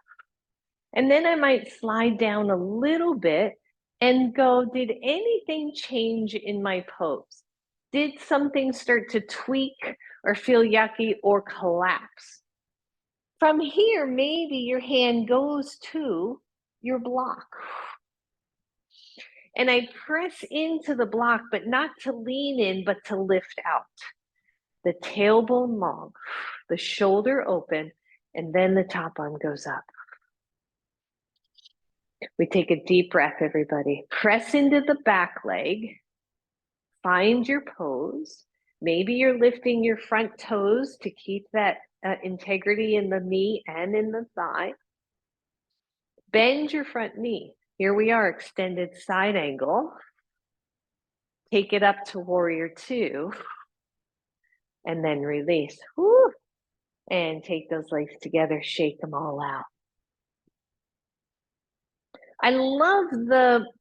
[SPEAKER 1] And then I might slide down a little bit and go, did anything change in my pose? Did something start to tweak or feel yucky or collapse? From here, maybe your hand goes to your block. And I press into the block, but not to lean in, but to lift out. The tailbone long, the shoulder open, and then the top arm goes up. We take a deep breath, everybody. Press into the back leg. Find your pose. Maybe you're lifting your front toes to keep that integrity in the knee and in the thigh. Bend your front knee. Here we are, extended side angle. Take it up to warrior two. And then release. Woo. And take those legs together, shake them all out. I love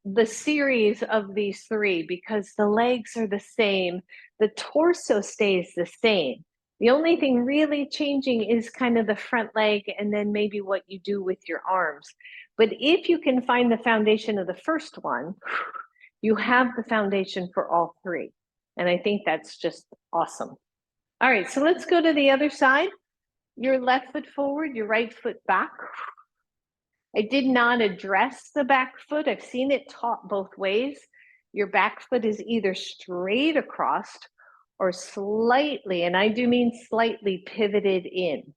[SPEAKER 1] the series of these three because the legs are the same. The torso stays the same. The only thing really changing is kind of the front leg and then maybe what you do with your arms. But if you can find the foundation of the first one, you have the foundation for all three. And I think that's just awesome. All right, so let's go to the other side. Your left foot forward, your right foot back. I did not address the back foot. I've seen it taught both ways. Your back foot is either straight across or slightly, and I do mean slightly pivoted in.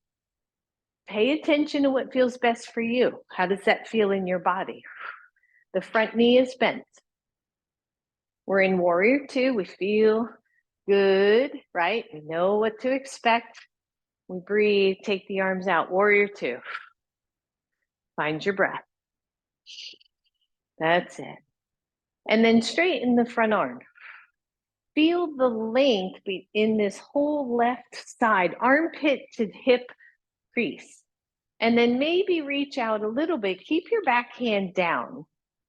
[SPEAKER 1] Pay attention to what feels best for you. How does that feel in your body? The front knee is bent. We're in warrior two. We feel good, right? We know what to expect. We breathe, take the arms out. Warrior two. Find your breath. That's it. And then straighten the front arm. Feel the length in this whole left side, armpit to hip crease. And then maybe reach out a little bit. Keep your back hand down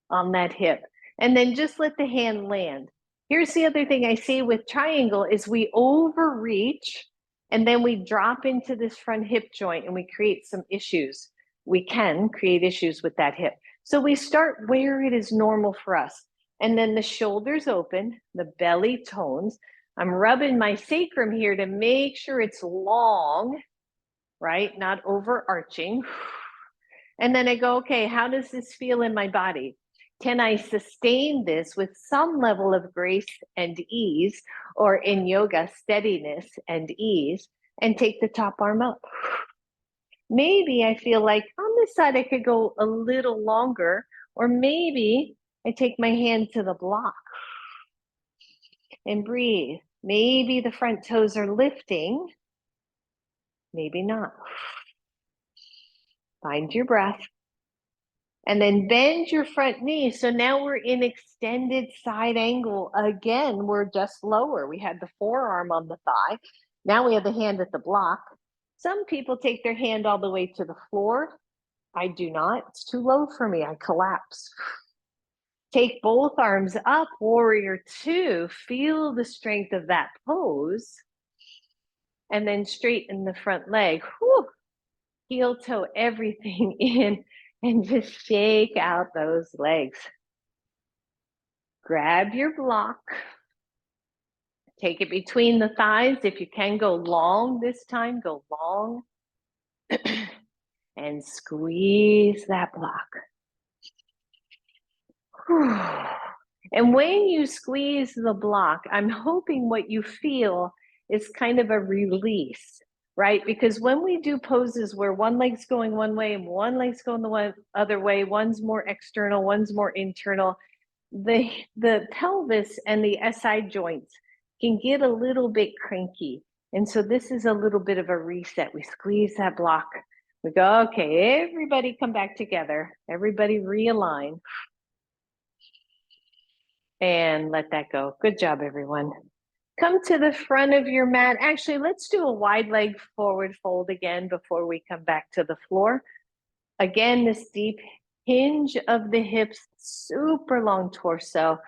[SPEAKER 1] on that hip. And then just let the hand land. Here's the other thing I see with triangle is we overreach and then we drop into this front hip joint and we create some issues. We can create issues with that hip. So we start where it is normal for us. And then the shoulders open, the belly tones. I'm rubbing my sacrum here to make sure it's long, right? Not overarching. And then I go, okay, how does this feel in my body? Can I sustain this with some level of grace and ease, or in yoga, steadiness and ease, and take the top arm up? Maybe I feel like on this side I could go a little longer, or maybe I take my hand to the block and breathe. Maybe the front toes are lifting, maybe not. Find your breath. And then bend your front knee. So now we're in extended side angle. Again, we're just lower. We had the forearm on the thigh. Now we have the hand at the block. Some people take their hand all the way to the floor. I do not. It's too low for me. I collapse. Take both arms up, warrior two. Feel the strength of that pose. And then straighten the front leg. Whew. Heel toe everything in. And just shake out those legs. Grab your block. Take it between the thighs. If you can go long this time, go long. And squeeze that block. And when you squeeze the block, I'm hoping what you feel is kind of a release, right? Because when we do poses where one leg's going one way and one leg's going the other way, one's more external, one's more internal, the pelvis and the SI joints can get a little bit cranky. And so this is a little bit of a reset. We squeeze that block. We go, okay, everybody come back together. Everybody realign. And let that go. Good job, everyone. Come to the front of your mat. Actually, let's do a wide leg forward fold again before we come back to the floor. Again, this deep hinge of the hips, super long torso.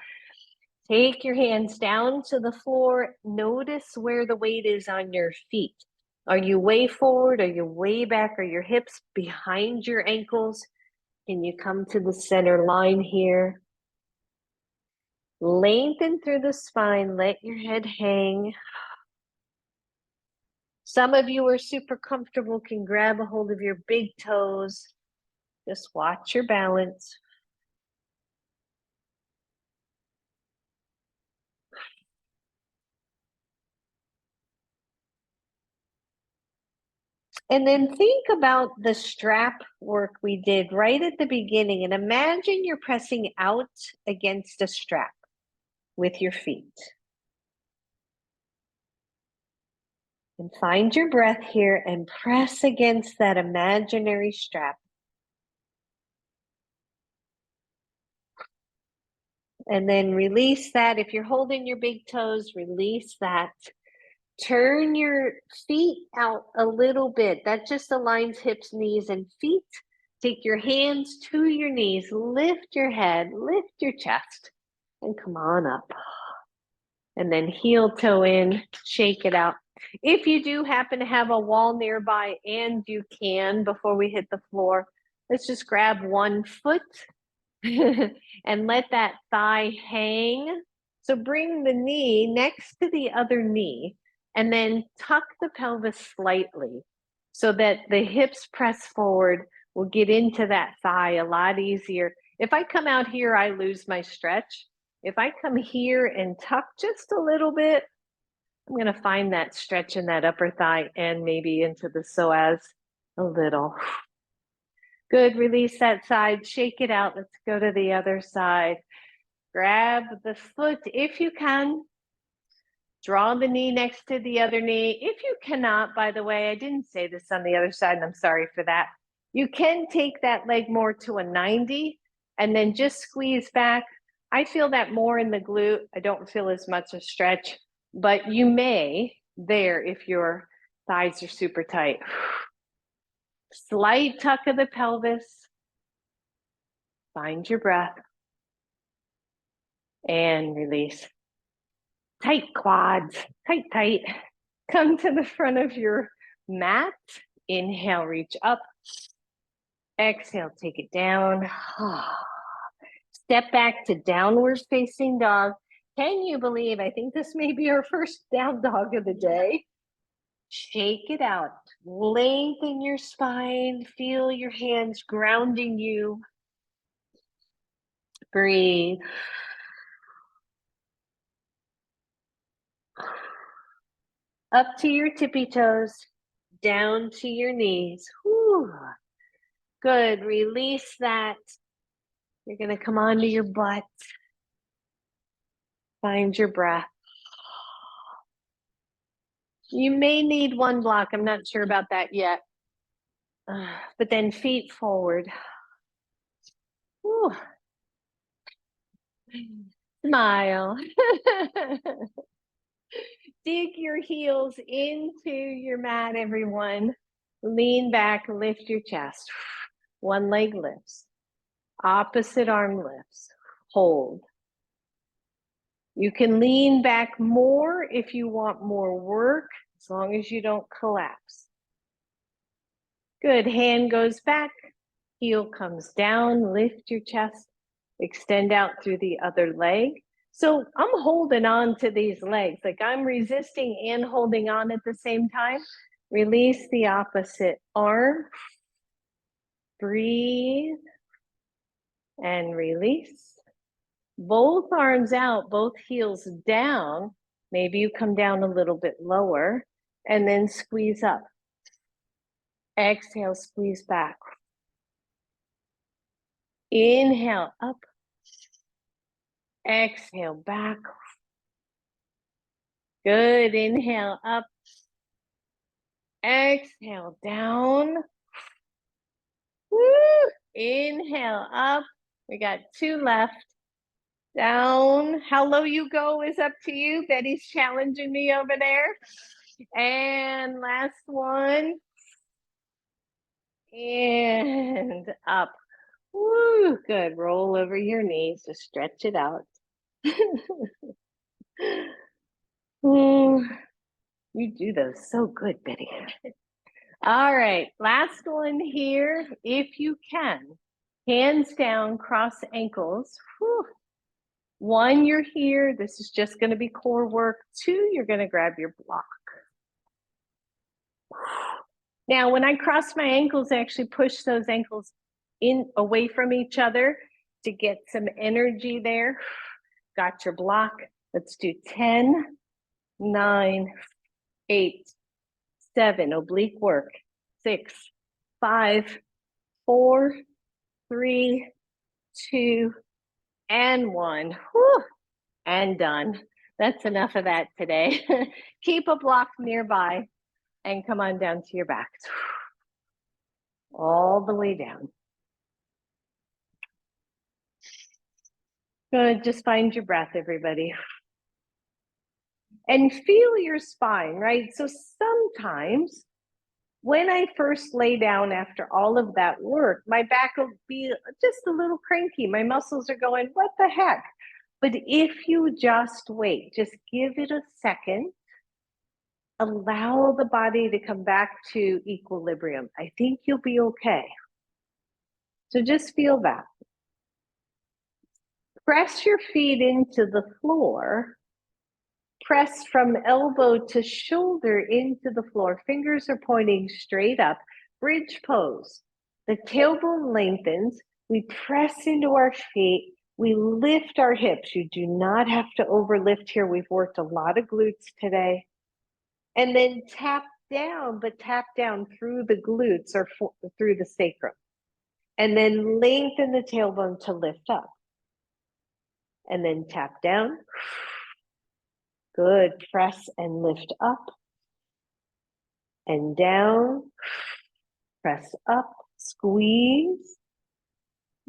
[SPEAKER 1] Take your hands down to the floor. Notice where the weight is on your feet. Are you way forward? Are you way back? Are your hips behind your ankles? Can you come to the center line here? Lengthen through the spine. Let your head hang. Some of you are super comfortable, can grab a hold of your big toes. Just watch your balance. And then think about the strap work we did right at the beginning, and imagine you're pressing out against a strap with your feet. And find your breath here and press against that imaginary strap. And then release that. If you're holding your big toes, release that. Turn your feet out a little bit. That just aligns hips, knees, and feet. Take your hands to your knees. Lift your head, lift your chest, and come on up. And then heel toe in, shake it out. If you do happen to have a wall nearby, and you can before we hit the floor, let's just grab one foot and let that thigh hang. So bring the knee next to the other knee and then tuck the pelvis slightly so that the hips press forward. We'll get into that thigh a lot easier. If I come out here, I lose my stretch. If I come here and tuck just a little bit, I'm going to find that stretch in that upper thigh and maybe into the psoas a little. Good, release that side, shake it out. Let's go to the other side. Grab the foot if you can. Draw the knee next to the other knee. If you cannot, by the way, I didn't say this on the other side, and I'm sorry for that. You can take that leg more to a 90 and then just squeeze back. I feel that more in the glute. I don't feel as much a stretch, but you may there if your thighs are super tight. Slight tuck of the pelvis. Find your breath and release. Tight quads, tight, tight. Come to the front of your mat. Inhale, reach up. Exhale, take it down. Step back to downward facing dog. Can you believe, I think this may be our first down dog of the day. Shake it out. Lengthen your spine. Feel your hands grounding you. Breathe. Up to your tippy toes. Down to your knees. Whew. Good. Release that. You're going to come onto your butt. Find your breath. You may need one block. I'm not sure about that yet. But then feet forward. Whew. Smile. Dig your heels into your mat, everyone. Lean back, lift your chest. One leg lifts. Opposite arm lifts. Hold. You can lean back more if you want more work, as long as you don't collapse. Good. Hand goes back. Heel comes down. Lift your chest. Extend out through the other leg. So I'm holding on to these legs, like I'm resisting and holding on at the same time. Release the opposite arm. Breathe and release. Both arms out, both heels down. Maybe you come down a little bit lower and then squeeze up. Exhale, squeeze back. Inhale, up. Exhale, back. Good. Inhale, up. Exhale, down. Woo! Inhale, up. We got 2 left. Down. How low you go is up to you. Betty's challenging me over there. And last one. And up. Woo, good. Roll over your knees to stretch it out. You do those so good, Betty. All right, last one here. If you can, hands down, cross ankles. Whew. 1, you're here. This is just going to be core work. 2, you're going to grab your block. Now, when I cross my ankles, I actually push those ankles in away from each other to get some energy there. Got your block. Let's do 10, 9, 8, 7, oblique work. 6, 5, 4, 3, 2, and 1. Whew. And done. That's enough of that today. Keep a block nearby and come on down to your back. All the way down. Good. Just find your breath, everybody. And feel your spine, right? So sometimes when I first lay down after all of that work, my back will be just a little cranky. My muscles are going, what the heck? But if you just wait, just give it a second, allow the body to come back to equilibrium. I think you'll be okay. So just feel that. Press your feet into the floor. Press from elbow to shoulder into the floor. Fingers are pointing straight up. Bridge pose. The tailbone lengthens. We press into our feet. We lift our hips. You do not have to overlift here. We've worked a lot of glutes today. And then tap down, but tap down through the glutes or through the sacrum. And then lengthen the tailbone to lift up. And then tap down. Good. Press and lift up. And down. Press up. Squeeze.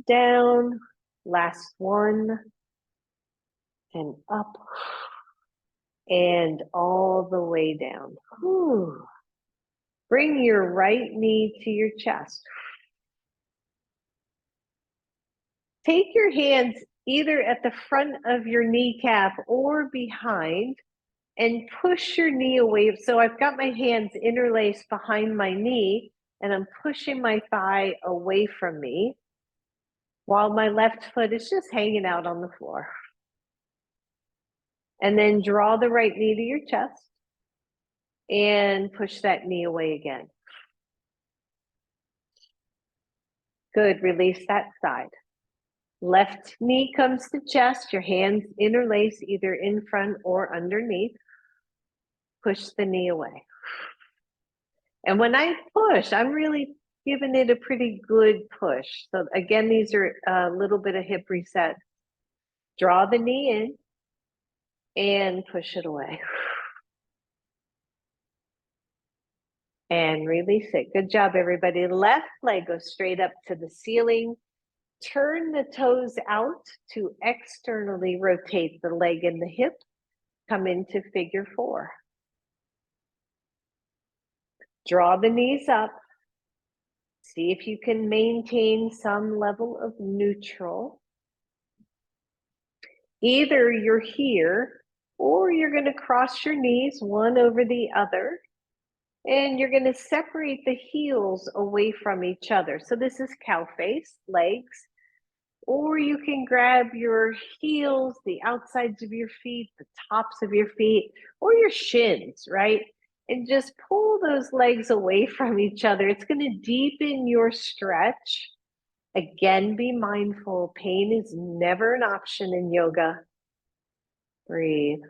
[SPEAKER 1] Down. Last one. and up and all the way down. Whew. Bring your right knee to your chest. Take your hands either at the front of your kneecap or behind and push your knee away. So I've got my hands interlaced behind my knee and I'm pushing my thigh away from me while my left foot is just hanging out on the floor. And then draw the right knee to your chest and push that knee away again. Good, release that side. Left knee comes to chest, your hands interlace either in front or underneath. Push the knee away. And when I push, I'm really giving it a pretty good push. So again, these are a little bit of hip reset. Draw the knee in and push it away. And release it. Good job, everybody. Left leg goes straight up to the ceiling. Turn the toes out to externally rotate the leg and the hip. Come into figure 4. Draw the knees up. See if you can maintain some level of neutral. Either you're here or you're going to cross your knees one over the other. And you're going to separate the heels away from each other. So this is cow face, legs. Or you can grab your heels, the outsides of your feet, the tops of your feet, or your shins, right? And just pull those legs away from each other. It's going to deepen your stretch. Again, be mindful. Pain is never an option in yoga. Breathe.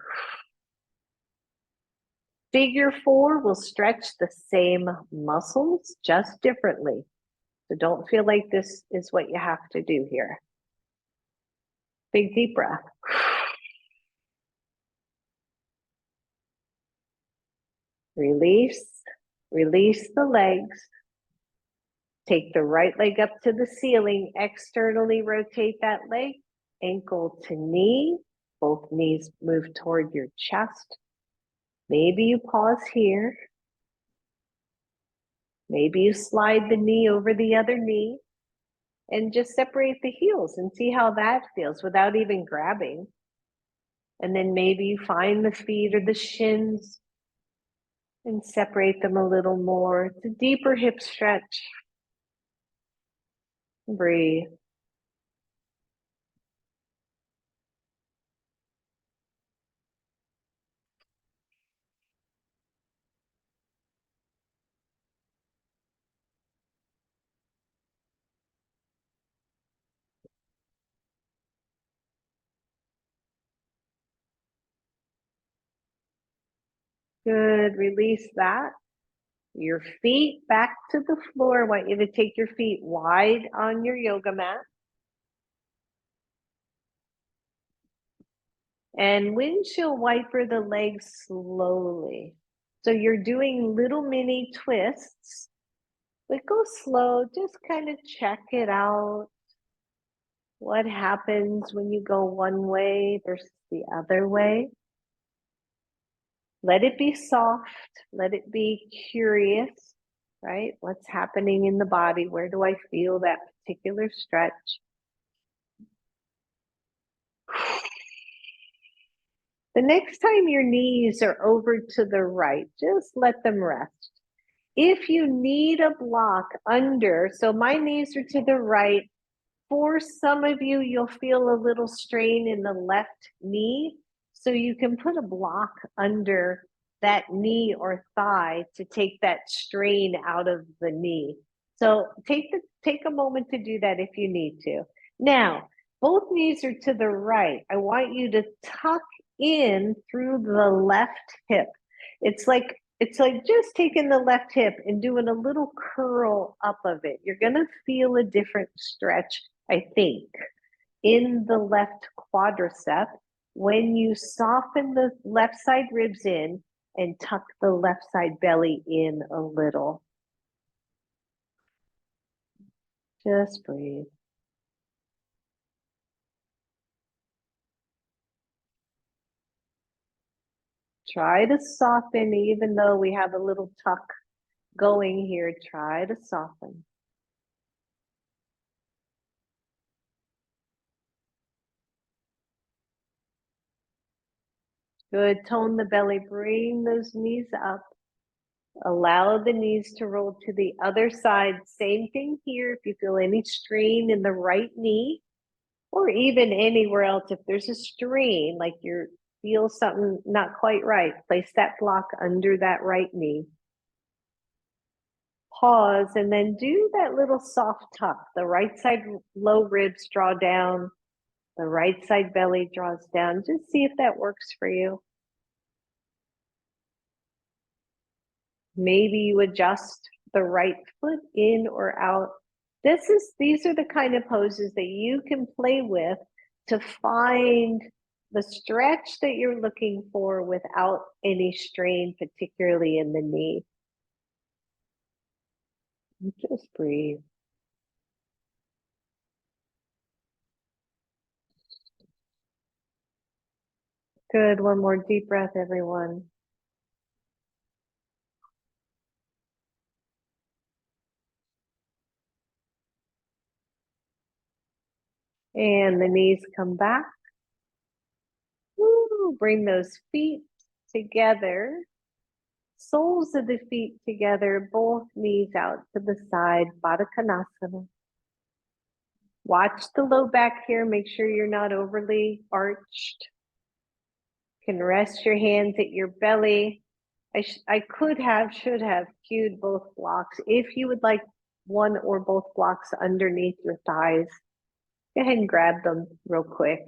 [SPEAKER 1] Figure 4 will stretch the same muscles, just differently. So don't feel like this is what you have to do here. Big deep breath. Release, release the legs. Take the right leg up to the ceiling, externally rotate that leg, ankle to knee, both knees move toward your chest. Maybe you pause here. Maybe you slide the knee over the other knee and just separate the heels and see how that feels without even grabbing. And then maybe you find the feet or the shins and separate them a little more. It's a deeper hip stretch. Breathe. Good, release that. Your feet back to the floor. I want you to take your feet wide on your yoga mat. And windshield wiper the legs slowly. So you're doing little mini twists, but go slow, just kind of check it out. What happens when you go one way versus the other way? Let it be soft, let it be curious, right? What's happening in the body? Where do I feel that particular stretch? The next time your knees are over to the right, just let them rest. If you need a block under, so my knees are to the right, for some of you, you'll feel a little strain in the left knee. So you can put a block under that knee or thigh to take that strain out of the knee. So take a moment to do that if you need to. Now, both knees are to the right. I want you to tuck in through the left hip. It's like just taking the left hip and doing a little curl up of it. You're going to feel a different stretch, I think, in the left quadricep when you soften the left side ribs in and tuck the left side belly in a little. Just breathe. Try to soften, even though we have a little tuck going here. Try to soften. Good. Tone the belly. Bring those knees up. Allow the knees to roll to the other side. Same thing here. If you feel any strain in the right knee, or even anywhere else, if there's a strain, like you feel something not quite right, place that block under that right knee. Pause and then do that little soft tuck. The right side low ribs draw down. The right side belly draws down. Just see if that works for you. Maybe you adjust the right foot in or out. These are the kind of poses that you can play with to find the stretch that you're looking for without any strain, particularly in the knee. Just breathe. Good. One more deep breath, everyone. And the knees come back. Woo, bring those feet together. Soles of the feet together, both knees out to the side, Baddha Konasana. Watch the low back here. Make sure you're not overly arched. You can rest your hands at your belly. I should have cued both blocks. If you would like one or both blocks underneath your thighs, go ahead and grab them real quick.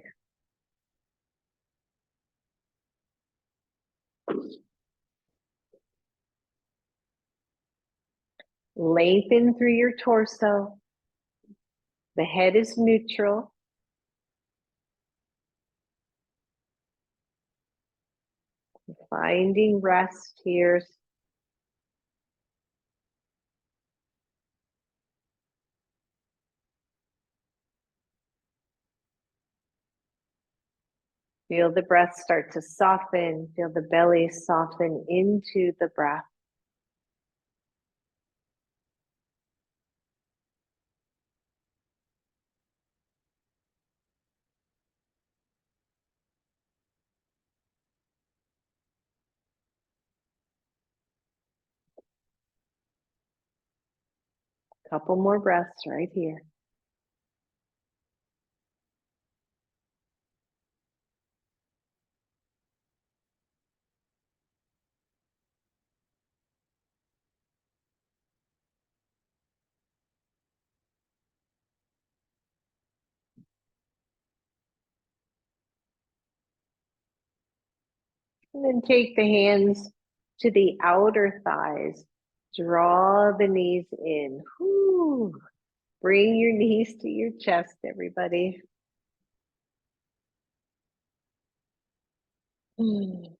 [SPEAKER 1] Lengthen through your torso. The head is neutral. Finding rest here. Feel the breath start to soften. Feel the belly soften into the breath. Couple more breaths right here. And then take the hands to the outer thighs. Draw the knees in. Whew. Bring your knees to your chest, everybody. And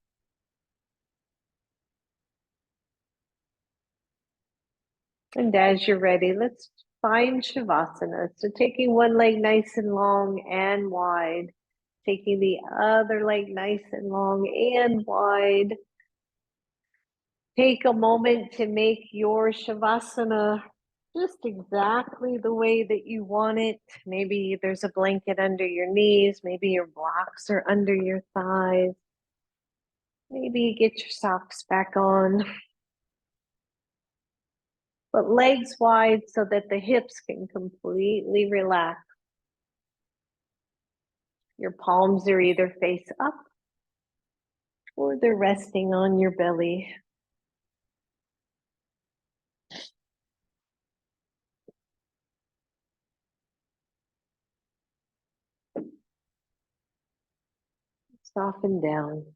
[SPEAKER 1] as you're ready, let's find Shavasana. So taking one leg nice and long and wide, taking the other leg nice and long and wide. Take a moment to make your Shavasana just exactly the way that you want it. Maybe there's a blanket under your knees. Maybe your blocks are under your thighs. Maybe you get your socks back on. But legs wide so that the hips can completely relax. Your palms are either face up or they're resting on your belly. Soften down.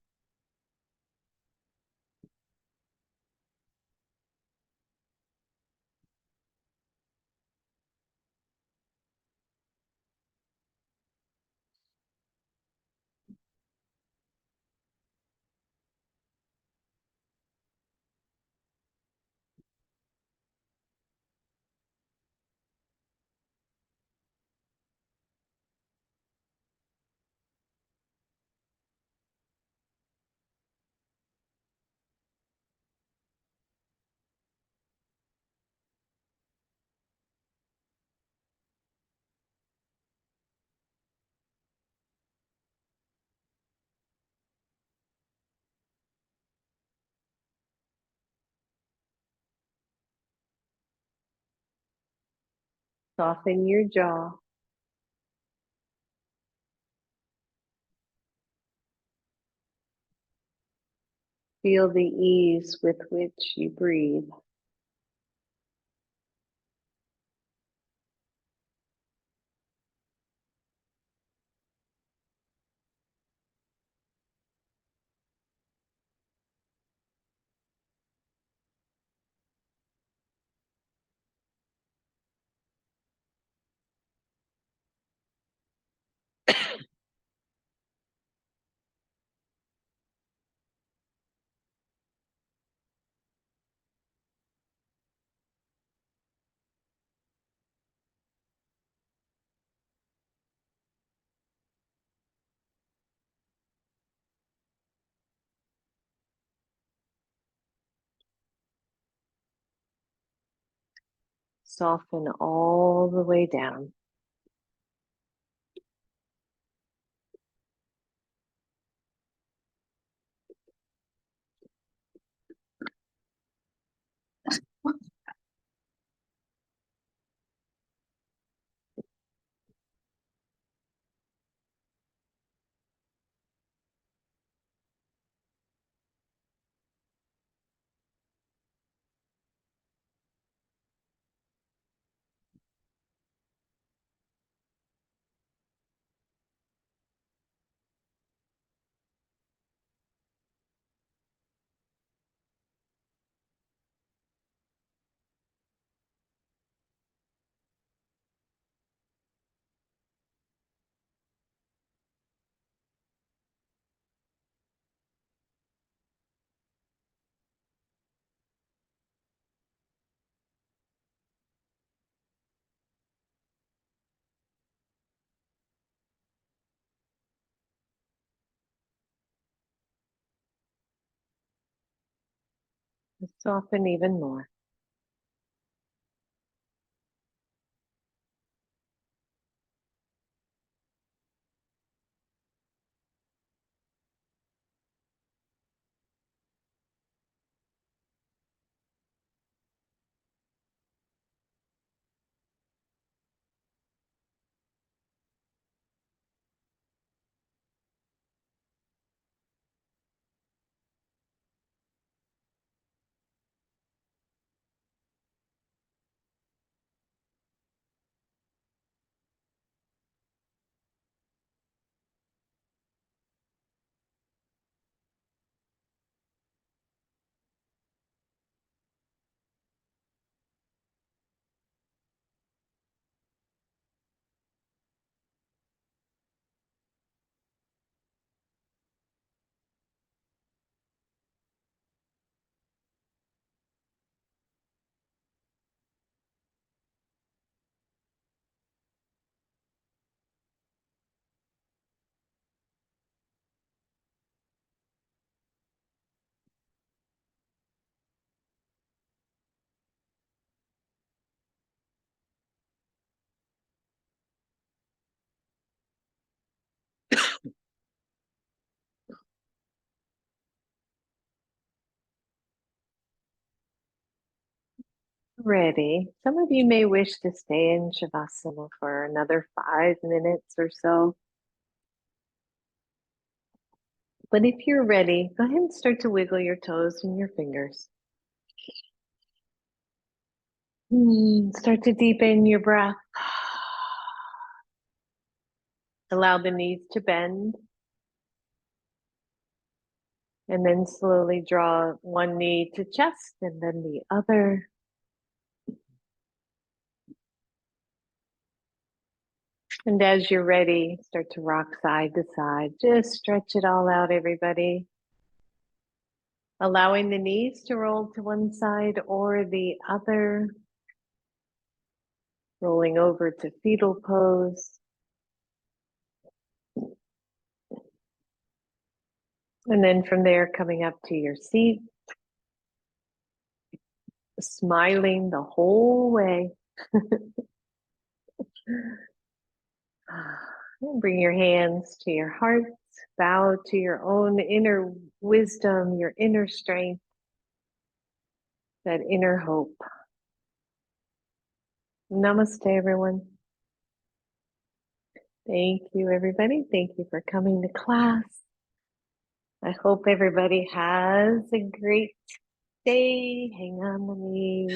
[SPEAKER 1] Soften your jaw. Feel the ease with which you breathe. Soften all the way down. Soften even more. Ready. Some of you may wish to stay in Shavasana for another 5 minutes or so. But if you're ready, go ahead and start to wiggle your toes and your fingers. Start to deepen your breath. Allow the knees to bend. And then slowly draw one knee to chest and then the other. And as you're ready, start to rock side to side. Just stretch it all out, everybody. Allowing the knees to roll to one side or the other. Rolling over to fetal pose. And then from there, coming up to your seat. Smiling the whole way. Bring your hands to your hearts. Bow to your own inner wisdom, your inner strength, that inner hope. Namaste, everyone. Thank you, everybody. Thank you for coming to class. I hope everybody has a great day. Hang on, let me